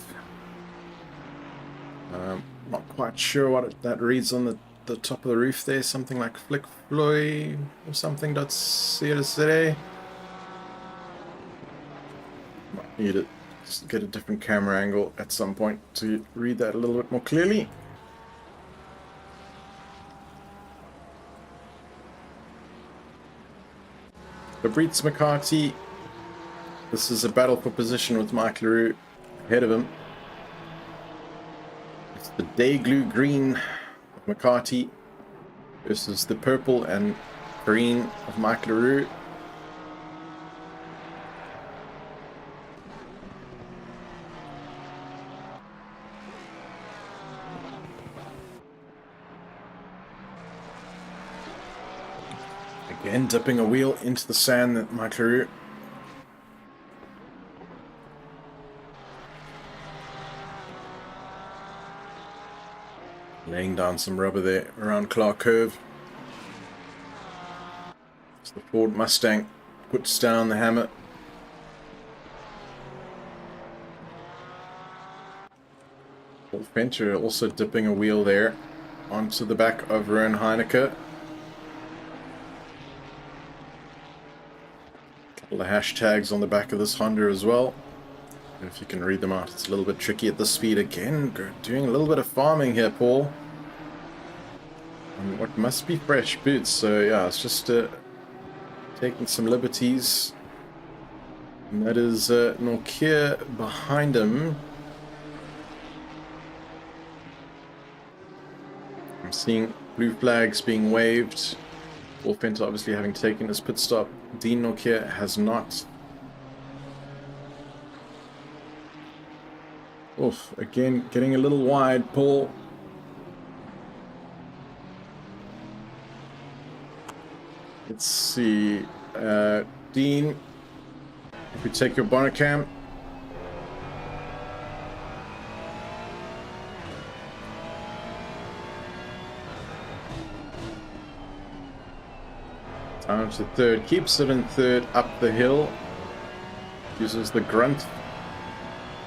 Not quite sure what that reads on the top of the roof there. Something like Flick Floy or something. .csd. Might need to just get a different camera angle at some point to read that a little bit more clearly. Fabrizio McCarthy, this is a battle for position with Mike LaRue ahead of him. It's the day glue green of McCarthy versus the purple and green of Mike LaRue. Again, dipping a wheel into the sand that Mike LaRue. Laying down some rubber there around Clark Curve. As the Ford Mustang puts down the hammer. Paul Fenter also dipping a wheel there onto the back of Rowan Heineke. The hashtags on the back of this Honda as well. And if you can read them out, it's a little bit tricky at this speed. Again, doing a little bit of farming here, Paul. And what must be fresh boots. So yeah, it's just taking some liberties. And that is Norkier behind him. I'm seeing blue flags being waved. Paul Fenter obviously having taken his pit stop. Dean Norkier has not. Oof, again, getting a little wide, Paul. Let's see. Dean, if you take your bonnet cam. Down to third, keeps it in third, up the hill. Uses the grunt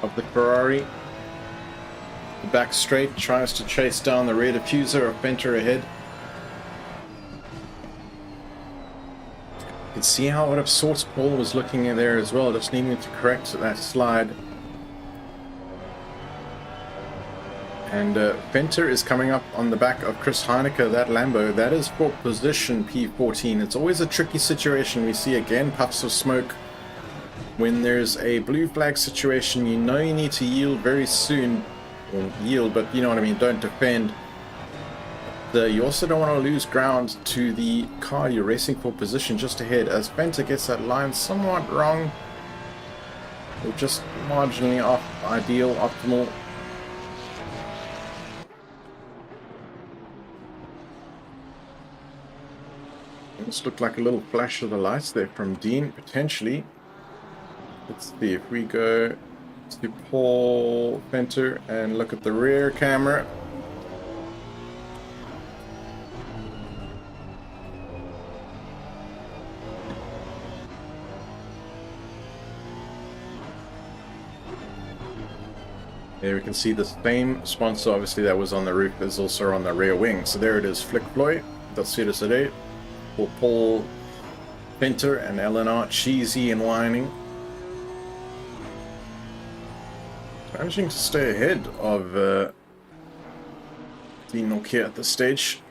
of the Ferrari. The back straight, tries to chase down the rear diffuser of Fenter ahead. You can see how out of sorts Paul was looking in there as well, just needing to correct that slide. And Fenter is coming up on the back of Chris Heineke, that Lambo. That is for position P14. It's always a tricky situation. We see again puffs of smoke. When there's a blue flag situation, you know you need to yield very soon. Or yield, but you know what I mean, don't defend. you also don't want to lose ground to the car you're racing for position just ahead, as Venter gets that line somewhat wrong, or just marginally off ideal, optimal. This looked like a little flash of the lights there from Dean, potentially. Let's see if we go to Paul Venter and look at the rear camera. There we can see the same sponsor, obviously, that was on the roof is also on the rear wing. So there it is, Flick Floyd, that's it today. For Paul Venter and LNR, cheesy and whining. Managing to stay ahead of the Nokia at this stage.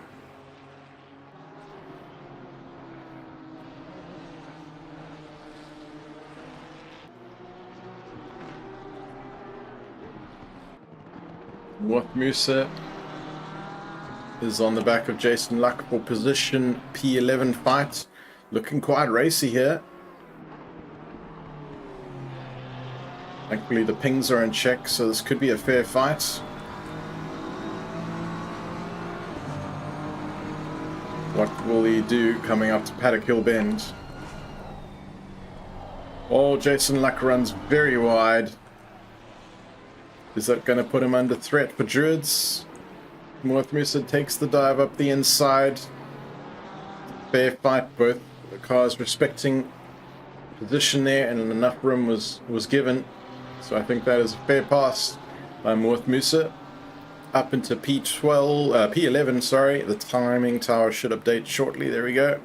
What Musa is on the back of Jason Luck for position P11 fight. Looking quite racy here. Thankfully the pings are in check, so this could be a fair fight. What will he do coming up to Paddock Hill Bend? Oh, Jason Luck runs very wide. Is that going to put him under threat for Druids? Musa takes the dive up the inside. Fair fight, both the cars respecting position there, and enough room was given. So I think that is a fair pass by Musa. Up into P11, sorry. The timing tower should update shortly. There we go.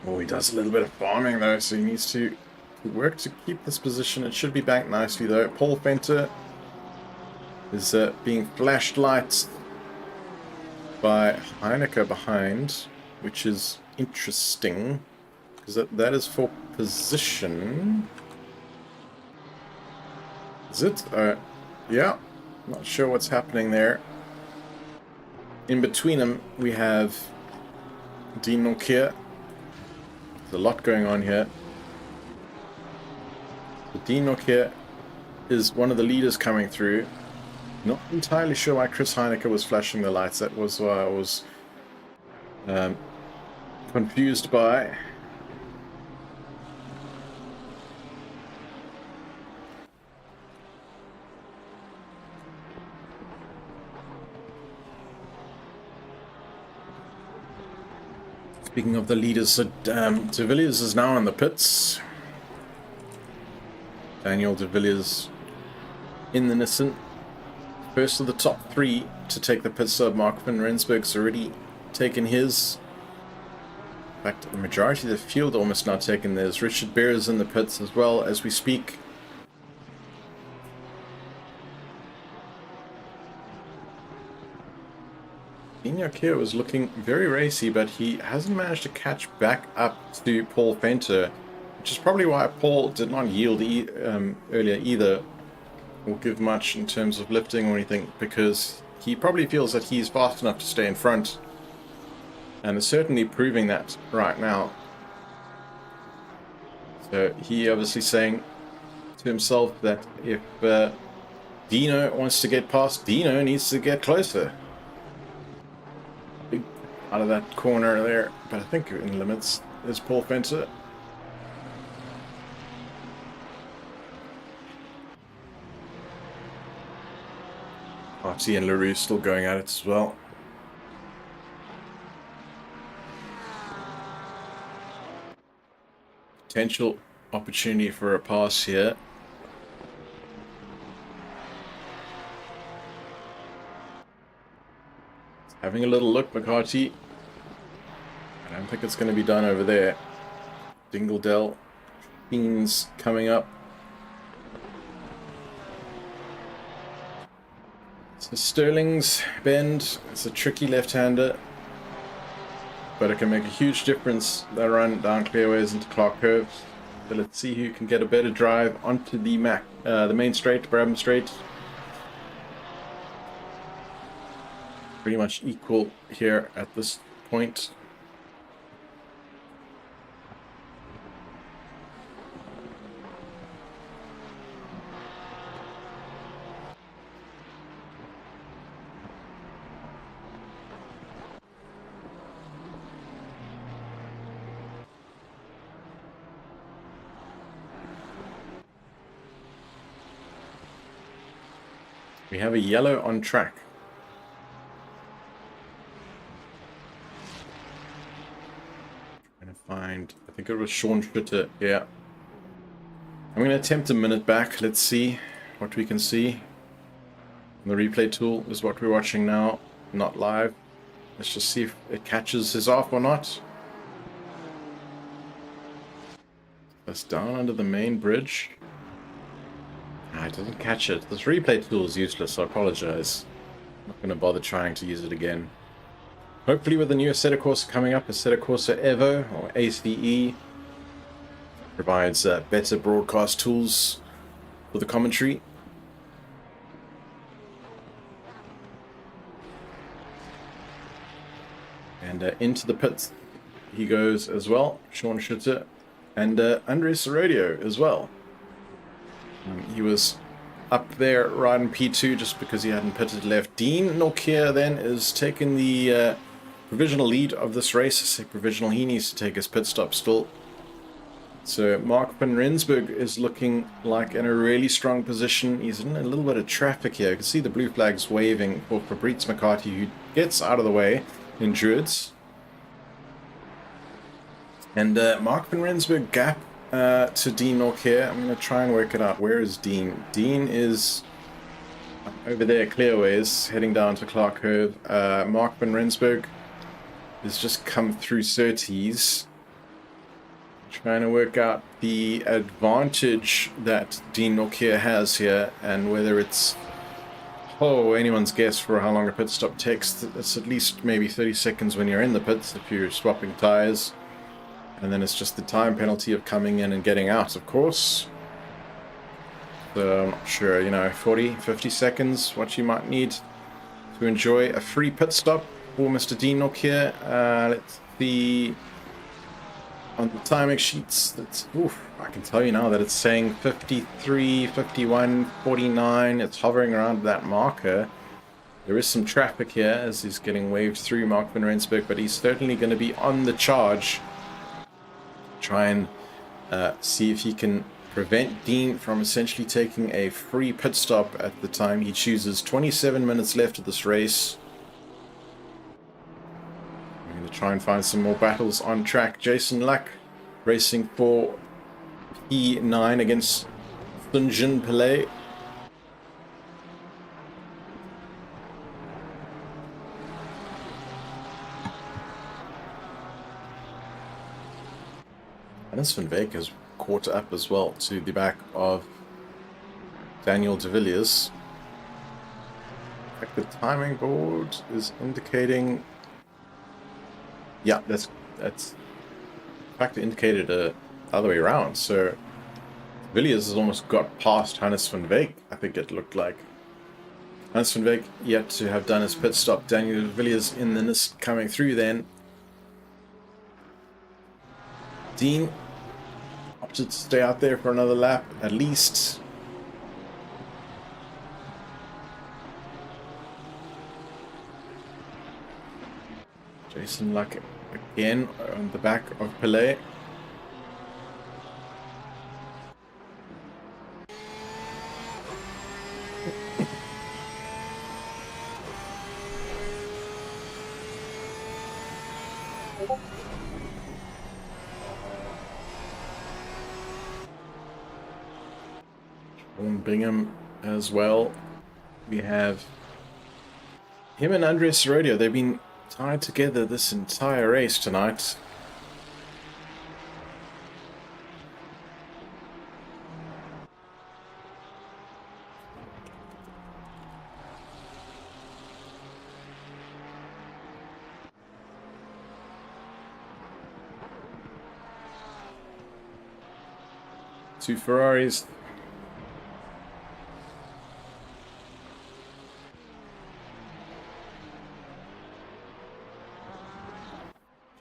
Oh, he does a little bit of farming though, so he needs to work to keep this position. It should be back nicely though. Paul Venter is being flashed lights by Heineke behind, which is interesting because that is for position. Is it? Yeah, not sure what's happening there. In between them we have Dean Nokia. There's a lot going on here. Dean Nokia is one of the leaders coming through. Not entirely sure why Chris Heineke was flashing the lights. That was why I was confused by. Speaking of the leaders, De Villiers is now in the pits. Daniel De Villiers in the Nissan. First of the top three to take the pit stop. Mark van Rensburg's already taken his. In fact, the majority of the field almost now taken theirs. Richard Bear is in the pits as well as we speak. Inyok here was looking very racy, but he hasn't managed to catch back up to Paul Venter, which is probably why Paul did not yield earlier either, or give much in terms of lifting or anything, because he probably feels that he's fast enough to stay in front, and is certainly proving that right now. So he obviously saying to himself that if Dino wants to get past, Dino needs to get closer. Out of that corner there, but I think in limits is Paul Venter. RT and LaRue still going at it as well. Potential opportunity for a pass here. Having a little look, McCarthy. I don't think it's going to be done over there. Dingledell. Beans coming up. So Sterling's bend. It's a tricky left-hander, but it can make a huge difference. They run down clearways into Clark curves. So let's see who can get a better drive onto the main straight, Brabham straight. pretty much equal here at this point. We have a yellow on track. Trying to find, I think it was Sean Schutter. Yeah. I'm going to attempt a minute back. Let's see what we can see. The replay tool is what we're watching now, not live. Let's just see if it catches his off or not. That's down under the main bridge. Ah, it doesn't catch it. This replay tool is useless, so I apologize. I'm not going to bother trying to use it again. Hopefully with the new Assetto Corsa coming up, Assetto Corsa Evo, or ACE, provides better broadcast tools for the commentary. And into the pits he goes as well, Sean Schutter, and Andres Rodio as well. He was up there riding P2 just because he hadn't pitted left. Dean Norkier then is taking the provisional lead of this race. I say provisional, he needs to take his pit stop still. So Mark van Rensburg is looking like in a really strong position. He's in a little bit of traffic here. You can see the blue flags waving for Fabrizio McCarthy, who gets out of the way in Druids. And Mark van Rensburg gap to Dean Norkier. I'm going to try and work it out. Where is Dean? Dean is over there, Clearways, heading down to Clark Cove. Mark van Rensburg has just come through Surtees. Trying to work out the advantage that Dean Norkier has here, and whether it's anyone's guess for how long a pit stop takes. It's at least maybe 30 seconds when you're in the pits if you're swapping tires. And then it's just the time penalty of coming in and getting out, of course. So I'm not sure, you know, 40, 50 seconds, what you might need to enjoy a free pit stop for Mr. Dean Norkier. Let's see on the timing sheets. That's, I can tell you now that it's saying 53, 51, 49. It's hovering around that marker. There is some traffic here as he's getting waved through Mark van Rensburg, but he's certainly going to be on the charge. Try and see if he can prevent Dean from essentially taking a free pit stop at the time he chooses. 27 minutes left of this race. I'm going to try and find some more battles on track. Jason Luck racing for P9 against Sunjin Pillay. Hannes van Beek has caught up as well to the back of Daniel de Villiers. In fact, the timing board is indicating, yeah, that's in fact indicated the other way around. So Villiers has almost got past Hannes van Beek, I think it looked like. Hannes van Beek yet to have done his pit stop. Daniel de Villiers in the NIS coming through then. Dean opted to stay out there for another lap at least. Jason Luck again on the back of Pillay. Bingham as well. We have him and Andres Rodio. They've been tied together this entire race tonight. Two Ferraris.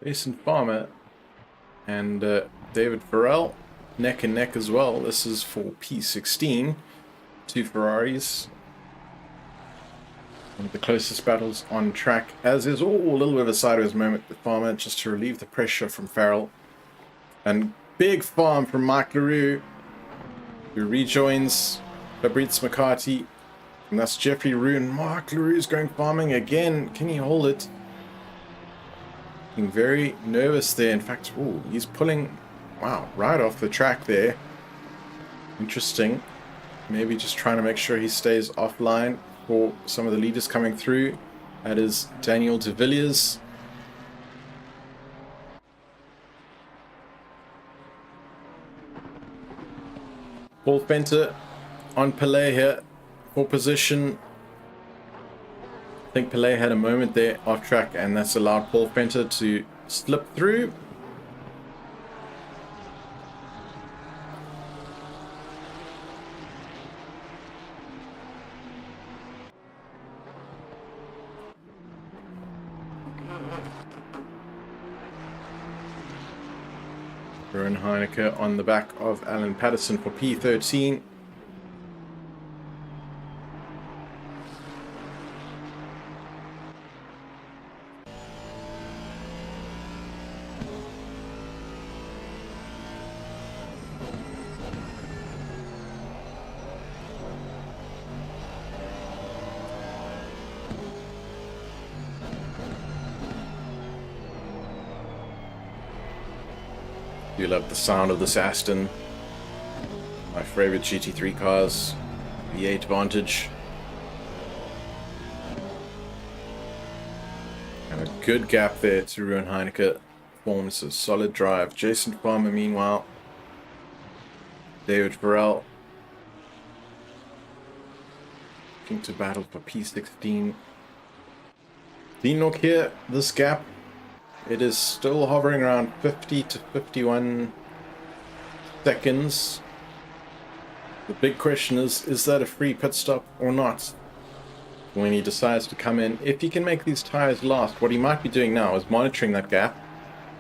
Jason Farmer and David Farrell neck and neck as well. This is for P16. Two Ferraris. One of the closest battles on track, as is a little bit of a sideways moment with Farmer, just to relieve the pressure from Farrell. And big farm from Mike LaRue, who rejoins Fabrizio McCarthy. And that's Jeffrey Rue, and Mark LaRue's going farming again. Can he hold it? Being very nervous there. In fact, ooh, he's pulling, wow, right off the track there. Interesting. Maybe just trying to make sure he stays offline for some of the leaders coming through. That is Daniel de Villiers. Paul Fenter on Pelé here for position. I think Pelé had a moment there off track, and that's allowed Paul Fenter to slip through. Rowan Heineke on the back of Alan Patterson for P13. Do love the sound of this Aston. My favorite GT3 cars. V8 Vantage. And a good gap there to Rowan Heineke. Forms a solid drive. Jason Farmer, meanwhile. David Farrell. Looking to battle for P16. Dean Nook here, this gap. It is still hovering around 50 to 51 seconds. The big question is that a free pit stop or not? When he decides to come in, if he can make these tires last, what he might be doing now is monitoring that gap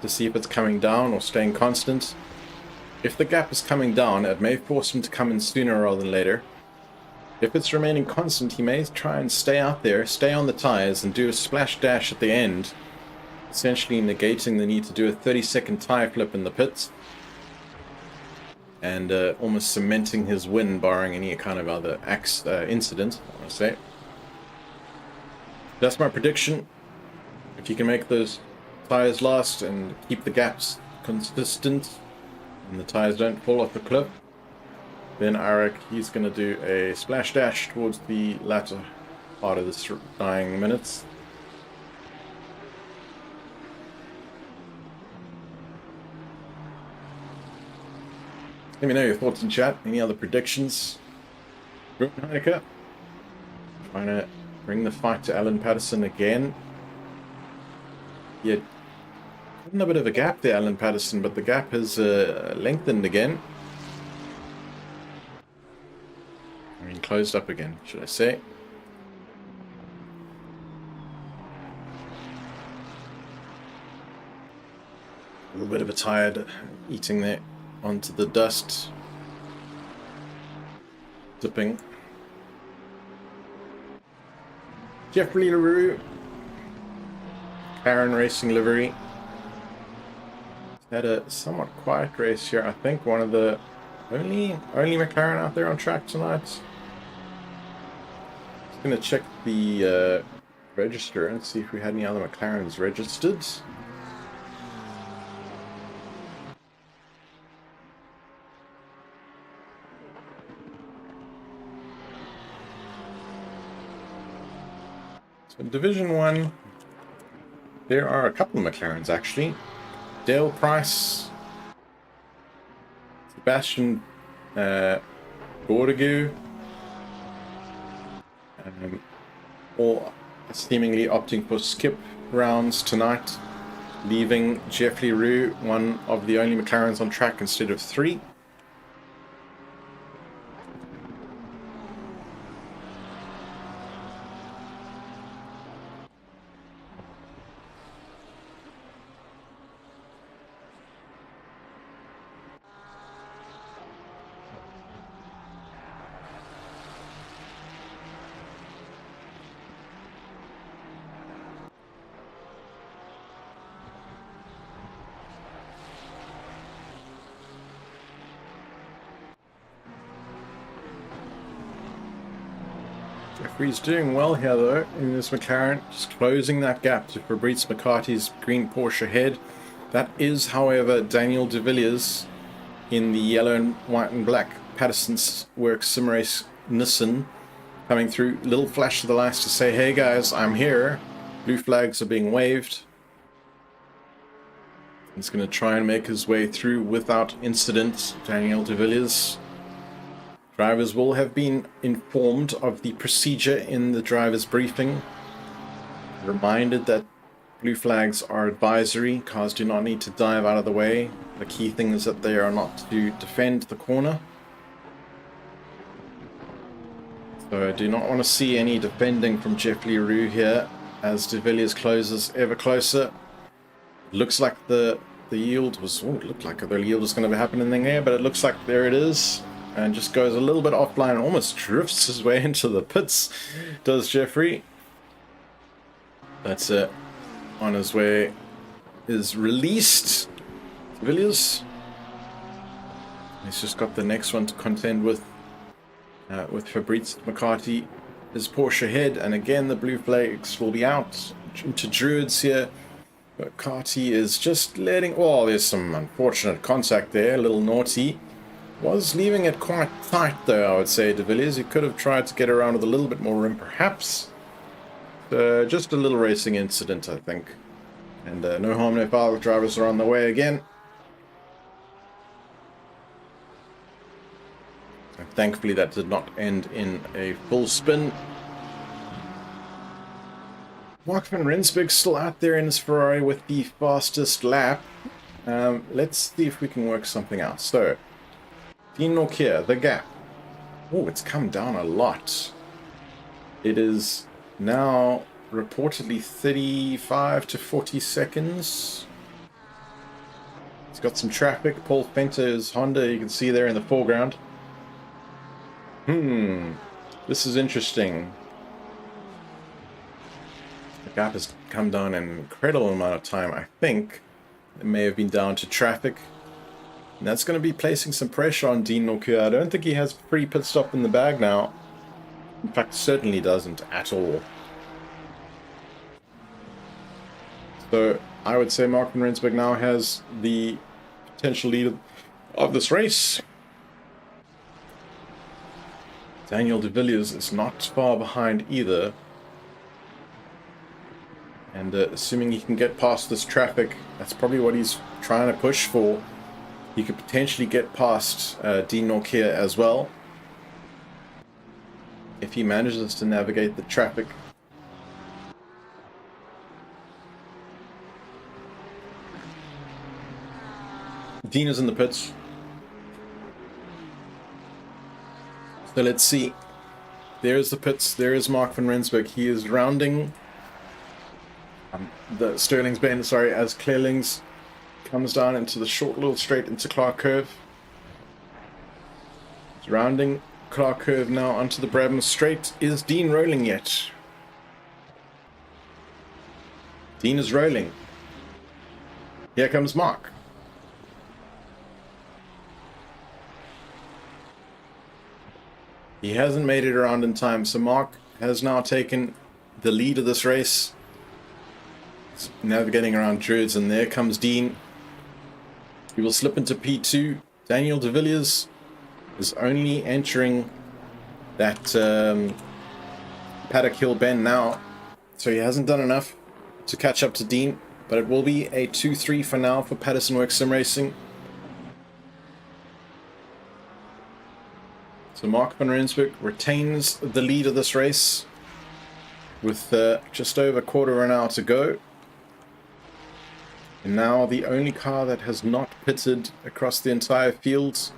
to see if it's coming down or staying constant. If the gap is coming down, it may force him to come in sooner rather than later. If it's remaining constant, he may try and stay out there, stay on the tires, and do a splash dash at the end, essentially negating the need to do a 30-second tire flip in the pits, and almost cementing his win, barring any kind of other incident, I want to say. That's my prediction. If you can make those tires last and keep the gaps consistent, and the tires don't fall off the cliff, then Arik, he's going to do a splash dash towards the latter part of this dying minutes. Let me know your thoughts in chat. Any other predictions? Rowan Heineke trying to bring the fight to Alan Patterson again. Yeah, a bit of a gap there, Alan Patterson, but the gap has lengthened again. I mean, closed up again, should I say. A little bit of a tired eating there onto the dust. Dipping. Jeffrey LaRue. Karen Racing livery. Had a somewhat quiet race here. I think one of the only McLaren out there on track tonight. Just gonna check the register and see if we had any other McLarens registered. In Division 1, there are a couple of McLarens actually. Dale Price, Sebastian Bordeaux, all seemingly opting for skip rounds tonight, leaving Jeffrey Rue one of the only McLarens on track instead of 3. Jeffrey's doing well here though in this McLaren, just closing that gap to Fabrice McCarthy's green Porsche head. That is, however, Daniel de Villiers in the yellow and white and black Podium Winners Simrace Nissan coming through. Little flash of the lights to say, hey guys, I'm here. Blue flags are being waved. He's going to try and make his way through without incident, Daniel de Villiers. Drivers will have been informed of the procedure in the driver's briefing. Reminded that blue flags are advisory. Cars do not need to dive out of the way. The key thing is that they are not to defend the corner. So I do not want to see any defending from Jeff Leroux here as de Villiers closes ever closer. Looks like the yield was... Oh, it looked like the yield was going to be happening there, but it looks like there it is. And just goes a little bit offline and almost drifts his way into the pits, does Jeffrey. That's it. On his way is released. Villiers. He's just got the next one to contend with Fabrice McCarthy. His Porsche head, and again the blue flags will be out into Druids here. McCarthy is just letting... Oh, there's some unfortunate contact there, a little naughty. Was leaving it quite tight though, I would say, de Villiers. He could have tried to get around with a little bit more room, perhaps. Just a little racing incident, I think. And no harm, no foul. The drivers are on the way again. And thankfully that did not end in a full spin. Mark van Rensburg still out there in his Ferrari with the fastest lap. Let's see if we can work something out. So, Dean Norkier, the gap. Oh, it's come down a lot. It is now reportedly 35 to 40 seconds. It's got some traffic. Paul Fenter's Honda, you can see there in the foreground. This is interesting. The gap has come down an incredible amount of time. I think it may have been down to traffic. And that's going to be placing some pressure on Dean Norkier. I don't think he has free pit stop in the bag now. In fact, certainly doesn't at all. So I would say Mark van Rensburg now has the potential lead of this race. Daniel de Villiers is not far behind either. And assuming he can get past this traffic, that's probably what he's trying to push for. He could potentially get past Dean Norkier as well, if he manages to navigate the traffic. Dean is in the pits. So let's see. There's the pits. There is Mark van Rensburg. He is rounding the Sterling's Bend, sorry, as Clearlings comes down into the short little straight into Clark Curve. He's rounding Clark Curve now onto the Brabham Straight. Is Dean rolling yet? Dean is rolling. Here comes Mark. He hasn't made it around in time, so Mark has now taken the lead of this race. He's navigating around Druids, and there comes Dean. He will slip into P2. Daniel de Villiers is only entering that Paddock Hill bend now, so he hasn't done enough to catch up to Dean, but it will be a 2-3 for now for Podium Winners Sim Racing. So Mark van Rensburg retains the lead of this race with just over a quarter of an hour to go. And now the only car that has not pitted across the entire field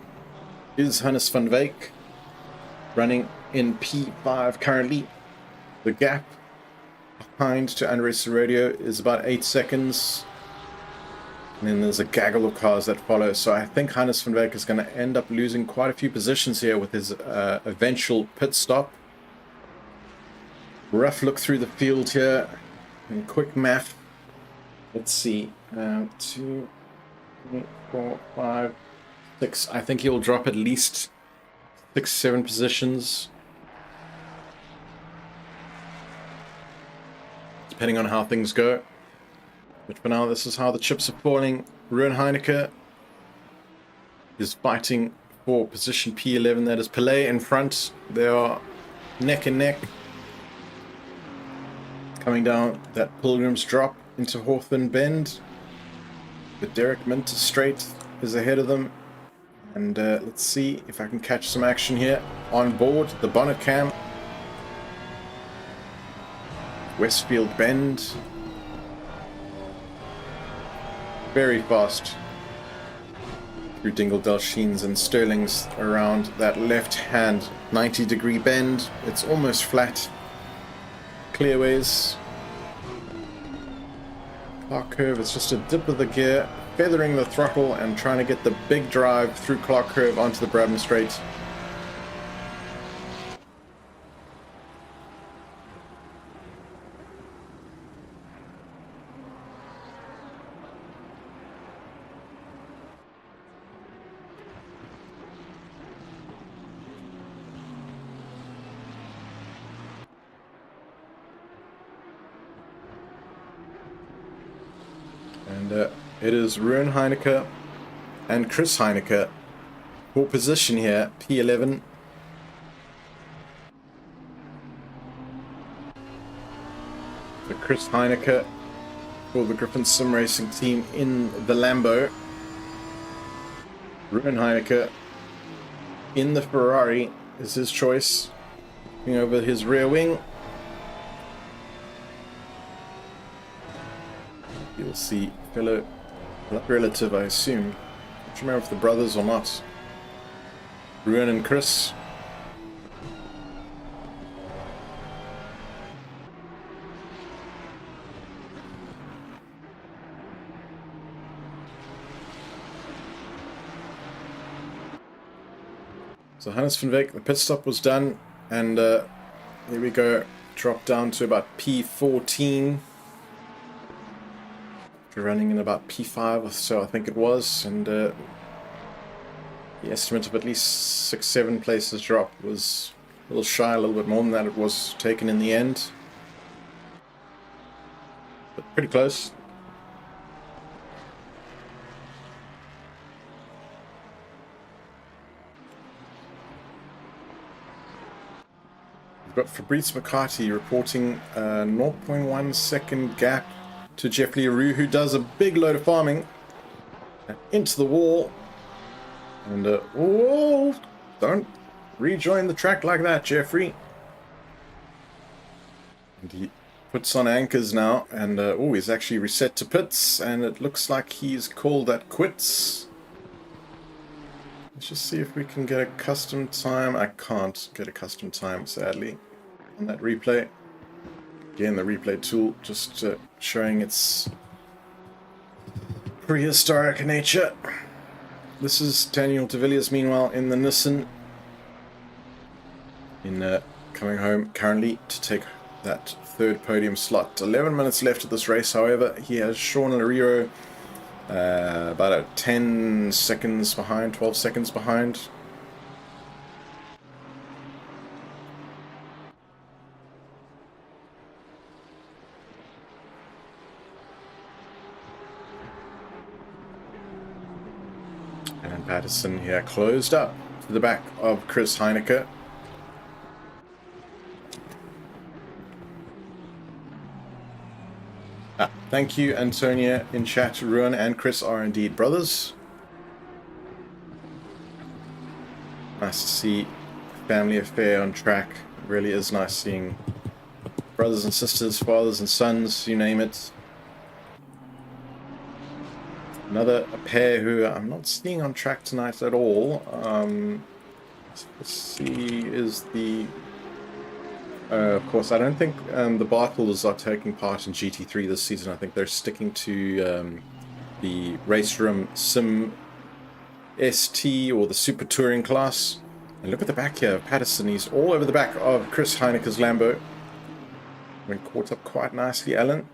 is Hannes van Wyk, running in P5 currently. The gap behind to Andres Serradio is about 8 seconds. And then there's a gaggle of cars that follow. So I think Hannes van Wyk is going to end up losing quite a few positions here with his eventual pit stop. Rough look through the field here. And quick math. Let's see. 2, 3, 4, 5, 6. I think he'll drop at least 6, 7 positions. depending on how things go. But for now, this is how the chips are falling. Ruan Heineke is fighting for position P11. That is Pelé in front. They are neck and neck. Coming down that Pilgrim's Drop into Hawthorne Bend. But Derek Minter Straight is ahead of them. And let's see if I can catch some action here. On board the bonnet cam. Westfield Bend. Very fast. Through Dingle Sheens and Sterlings around that left hand 90-degree bend. It's almost flat. Clearways. Clark Curve, it's just a dip of the gear, feathering the throttle and trying to get the big drive through Clark Curve onto the Brabham Straight. And it is Ruan Heineke and Chris Heineke for position here, P11. So Chris Heineke for the Griffin Sim Racing team in the Lambo. Ruan Heineke in the Ferrari is his choice. Looking over his rear wing. You'll see fellow relative, I assume. I don't remember if the brothers or not. Ruan and Chris. So Hannes van Wyk, the pit stop was done, and here we go. Drop down to about P14. Running in about P5 or so, I think it was, and the estimate of at least 6-7 places drop was a little shy, a little bit more than that it was taken in the end, but pretty close. We've got Fabrice McCarthy reporting a 0.1 second gap to Jeff Leroux, who does a big load of farming into the wall. And whoa, don't rejoin the track like that, Jeffrey. And he puts on anchors now, and oh, he's actually reset to pits, and it looks like he's called that quits. Let's just see if we can get a custom time. I can't get a custom time, sadly, on that replay. Again, the replay tool just showing its prehistoric nature. This is Daniel de Villiers, meanwhile, in the Nissan, coming home currently to take that third podium slot. 11 minutes left of this race, however. He has Sean Lariro about 10 seconds behind, 12 seconds behind. And Patterson here closed up to the back of Chris Heineke. Thank you, Antonia, in chat. Ruan and Chris are indeed brothers. Nice to see a family affair on track. It really is nice seeing brothers and sisters, fathers and sons, you name it. Another pair who I'm not seeing on track tonight at all. Let's see, is the... of course, I don't think the Bartles are taking part in GT3 this season. I think they're sticking to the Race Room Sim ST or the Super Touring class. And look at the back here of Patterson. He's all over the back of Chris Heineke's Lambo. Been caught up quite nicely, Alan.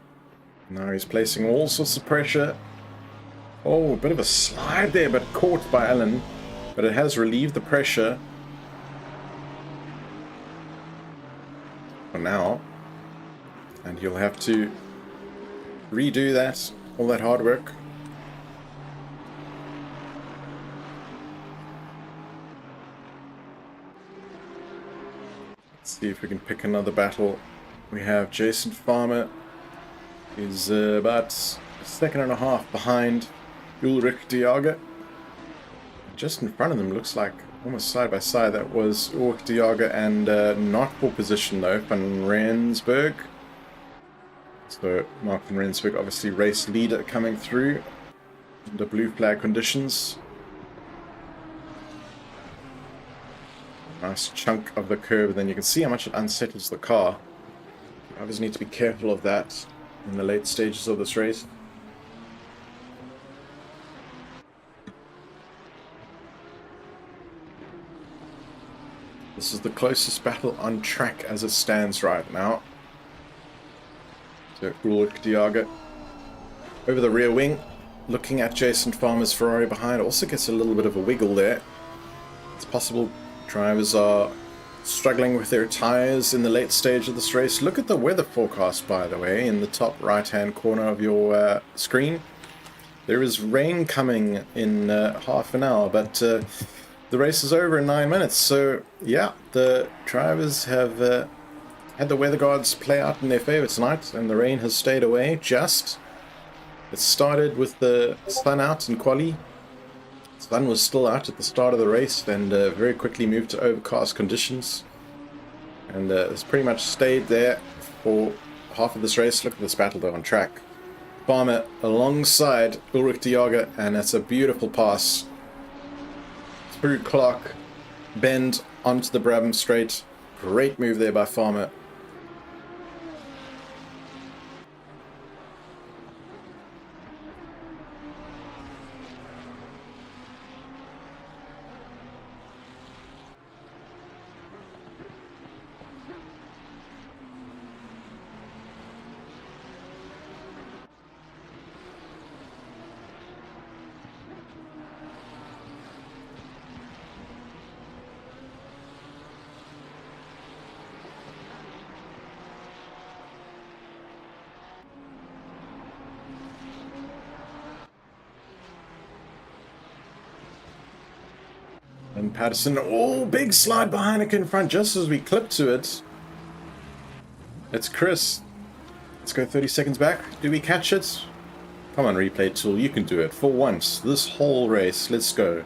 Now he's placing all sorts of pressure. Oh, a bit of a slide there, but caught by Alan. But it has relieved the pressure. For now. and you'll have to redo that, all that hard work. Let's see if we can pick another battle. We have Jason Farmer, who's about a second and a half behind Ulrich Diaga. Just in front of them, looks like almost side by side. That was Ulrich Diaga and not for position though, Van Rensburg. So Mark van Rensburg, obviously race leader coming through under blue flag conditions. Nice chunk of the curve, then you can see how much it unsettles the car. You obviously need to be careful of that in the late stages of this race. This is the closest battle on track as it stands right now. So Ulrich Diaga over the rear wing, looking at Jason Farmer's Ferrari behind. Also gets a little bit of a wiggle there. It's possible drivers are struggling with their tires in the late stage of this race. Look at the weather forecast, by the way, in the top right hand corner of your screen. There is rain coming in half an hour, but the race is over in 9 minutes. So yeah, the drivers have had the weather gods play out in their favor tonight, and the rain has stayed away just. It started with the sun out in quali. The sun was still out at the start of the race, and very quickly moved to overcast conditions. And it's pretty much stayed there for half of this race. Look at this battle though on track. Farmer alongside Ulrich Diaga, and that's a beautiful pass through Clark Bend onto the Brabham Straight. Great move there by Farmer. And Patterson, oh, big slide behind it in front just as we clip to it. It's Chris. Let's go 30 seconds back. Do we catch it? Come on, replay tool, you can do it. For once, this whole race, let's go.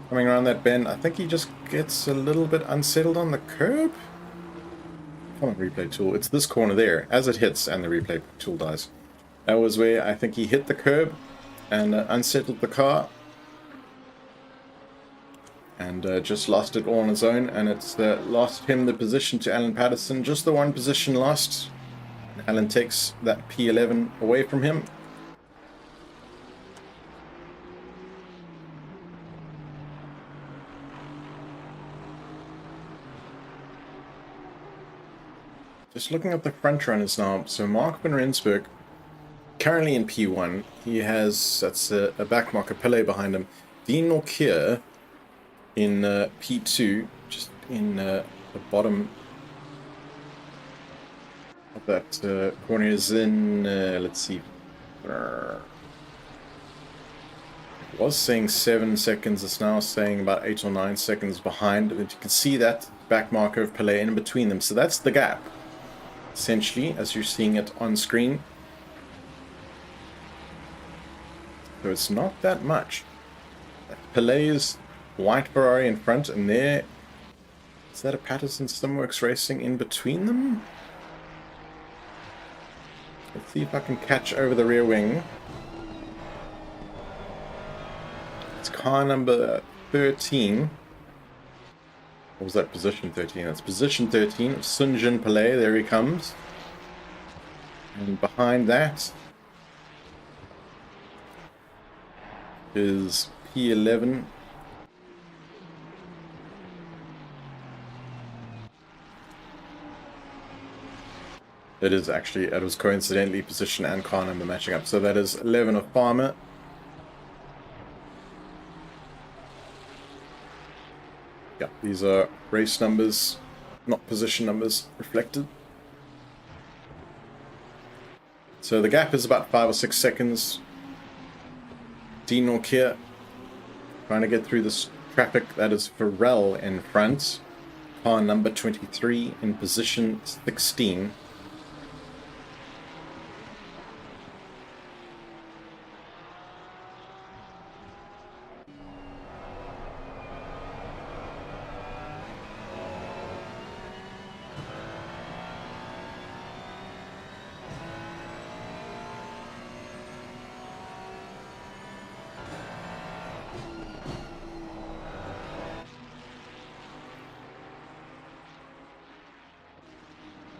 Coming around that bend, I think he just gets a little bit unsettled on the curb. Come on, replay tool. It's this corner there, as it hits and the replay tool dies. That was where I think he hit the curb and unsettled the car. And just lost it all on his own, and it's lost him the position to Alan Patterson. Just the one position lost. Alan takes that P11 away from him. Just looking at the front runners now. So Mark van Rensburg, currently in P1. He has, that's a backmarker Pele behind him. Dean Norkier in P2, just in the bottom of that corner is in, let's see, it was saying 7 seconds, it's now saying about 8 or 9 seconds behind, and you can see that back marker of Pele in between them, so that's the gap, essentially, as you're seeing it on screen. So it's not that much. Pele's white Ferrari in front, and there is that a Patterson Simworks racing in between them. Let's see if I can catch over the rear wing. It's car number 13. What was that, position 13? That's position 13. Sunjin Pillay, there he comes. And behind that is P11. It is actually, it was coincidentally position and car number matching up. So that is 11 of Farmer. Yeah, these are race numbers, not position numbers reflected. So the gap is about 5 or 6 seconds. Dean Norkier trying to get through this traffic. That is Pharrell in front. Car number 23 in position 16.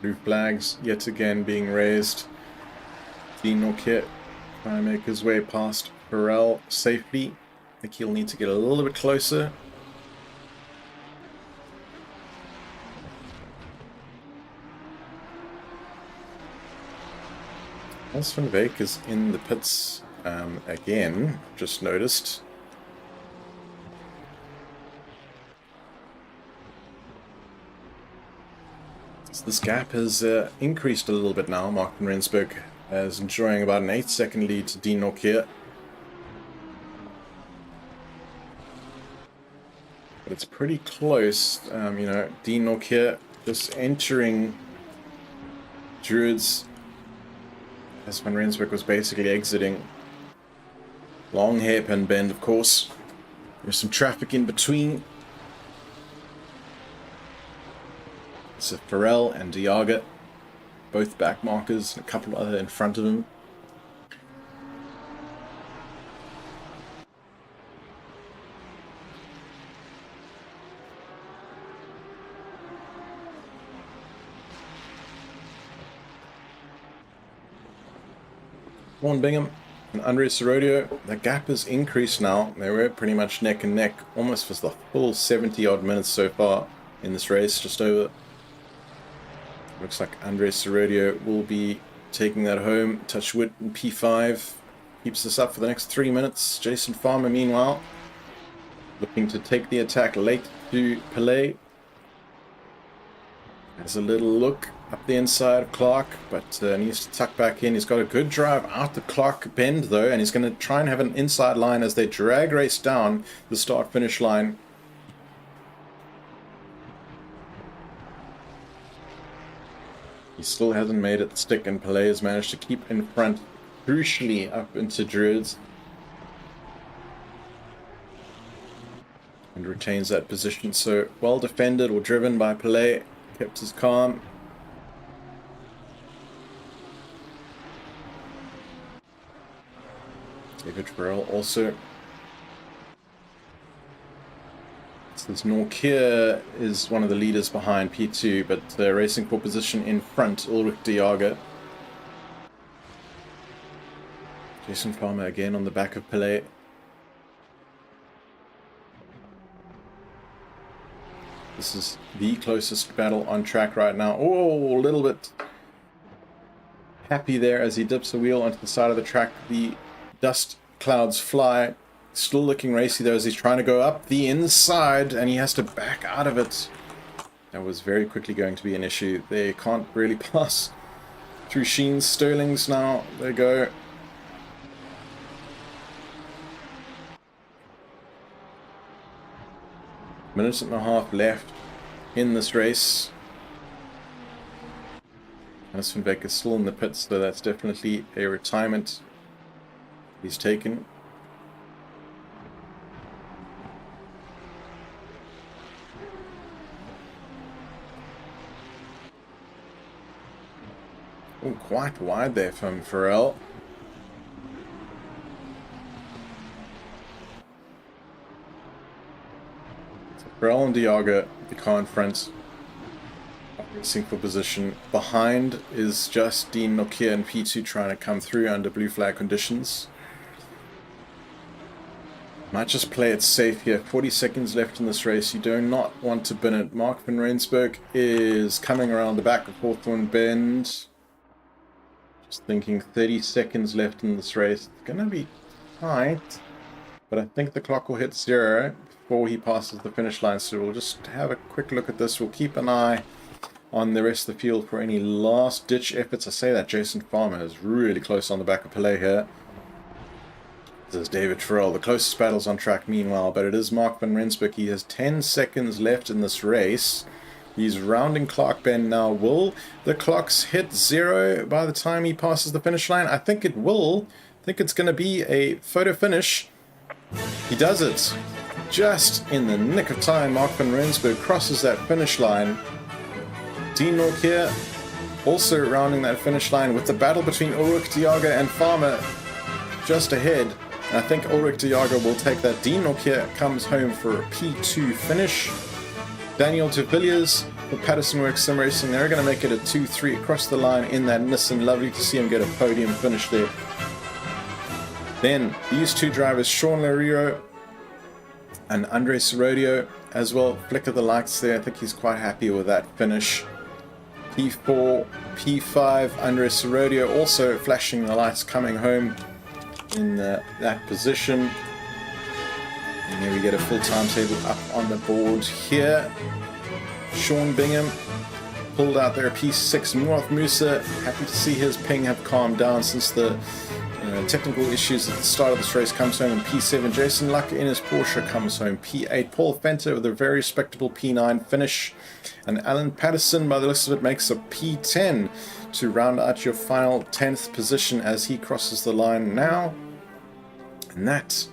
Blue flags yet again being raised. Dean Norkier trying to make his way past Pharrell safely. I think he'll need to get a little bit closer. Hans van Beek is in the pits again, just noticed. So this gap has increased a little bit now. Mark van Rensburg is enjoying about an 8-second lead to Dean Norkier. But it's pretty close. You know, Dean Norkier just entering Druids as Van Rensburg was basically exiting. Long hairpin bend, of course. There's some traffic in between. So Pharrell and Diaga, both back markers, and a couple other in front of him. Warren Bingham and Andres Serodio, the gap has increased now. They were pretty much neck and neck, almost for the full 70 odd minutes so far in this race, just over. Looks like Andres Serodio will be taking that home. Touchwood in P5 keeps this up for the next 3 minutes. Jason Farmer, meanwhile, looking to take the attack late to Pelé. Has a little look up the inside of Clark, but needs to tuck back in. He's got a good drive out the Clark bend, though, and he's going to try and have an inside line as they drag race down the start-finish line. He still hasn't made it stick, and Pelé has managed to keep in front, crucially up into Druids. And retains that position, so well defended or driven by Pelé, kept his calm. David Farrell also. Since Norkier is one of the leaders behind P2, but racing for position in front, Ulrich Diaga. Jason Farmer again on the back of Pelé. This is the closest battle on track right now. Oh, a little bit happy there as he dips a wheel onto the side of the track. The dust clouds fly. Still looking racy though as he's trying to go up the inside and he has to back out of it. That was very quickly going to be an issue. They can't really pass through Sheen's Sterling's now. There you go. Minute and a half left in this race. Hans van Beek is still in the pits, so that's definitely a retirement he's taken. Oh, quite wide there from Pharrell. So Pharrell and Diaga, the car in front, racing for position. Behind is just Dean Norkier and P2 trying to come through under blue flag conditions. Might just play it safe here. 40 seconds left in this race. You do not want to bin it. Mark van Rensburg is coming around the back of Hawthorne Bend. Just thinking 30 seconds left in this race. It's going to be tight, but I think the clock will hit 0 before he passes the finish line. So we'll just have a quick look at this. We'll keep an eye on the rest of the field for any last-ditch efforts. I say that Jason Farmer is really close on the back of Pelé here. This is David Farrell. The closest battle's on track meanwhile, but it is Mark van Rensburg. He has 10 seconds left in this race. He's rounding Clark Bend now. Will the clocks hit 0 by the time he passes the finish line? I think it will. I think it's going to be a photo finish. He does it. Just in the nick of time, Mark van Rensburg crosses that finish line. Dean Nortje also rounding that finish line with the battle between Ulrich de Jager and Farmer just ahead. And I think Ulrich de Jager will take that. Dean Nortje comes home for a P2 finish. Daniel de Villiers for Podium Winners Sim Racing, they're going to make it a 2-3 across the line in that Nissan. Lovely to see him get a podium finish there. Then these two drivers, Sean Lario and Andre Serodio as well, flicker the lights there. I think he's quite happy with that finish. P4, P5, Andre Serodio also flashing the lights coming home in that position. And there we get a full timetable up on the board here. Sean Bingham pulled out there, P6. Muaf Musa, happy to see his ping have calmed down since the technical issues at the start of this race, comes home in P7. Jason Luck in his Porsche comes home P8. Paul Fenter with a very respectable P9 finish. And Alan Patterson, by the looks of it, makes a P10 to round out your final 10th position as he crosses the line now. And that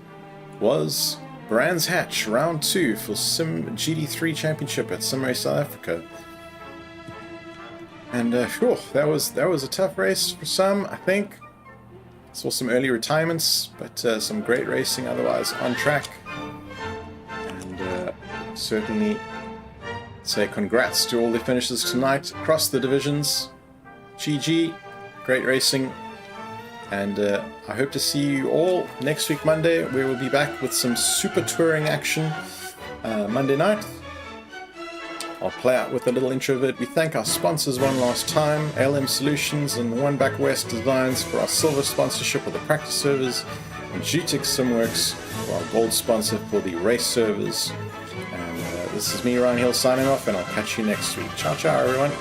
was Brands Hatch, round 2 for simGT3 Championship at SimRace South Africa. And that was a tough race for some, I think. Saw some early retirements, but some great racing otherwise on track. And certainly say congrats to all the finishers tonight across the divisions. GG, great racing. And I hope to see you all next week, Monday, where we'll be back with some super touring action Monday night. I'll play out with a little intro of it. We thank our sponsors one last time, ALM Solutions and One Back West Designs for our silver sponsorship of the practice servers, and JooTech Simworks for our gold sponsor for the race servers. And this is me, Ryan Hill, signing off, and I'll catch you next week. Ciao, ciao, everyone.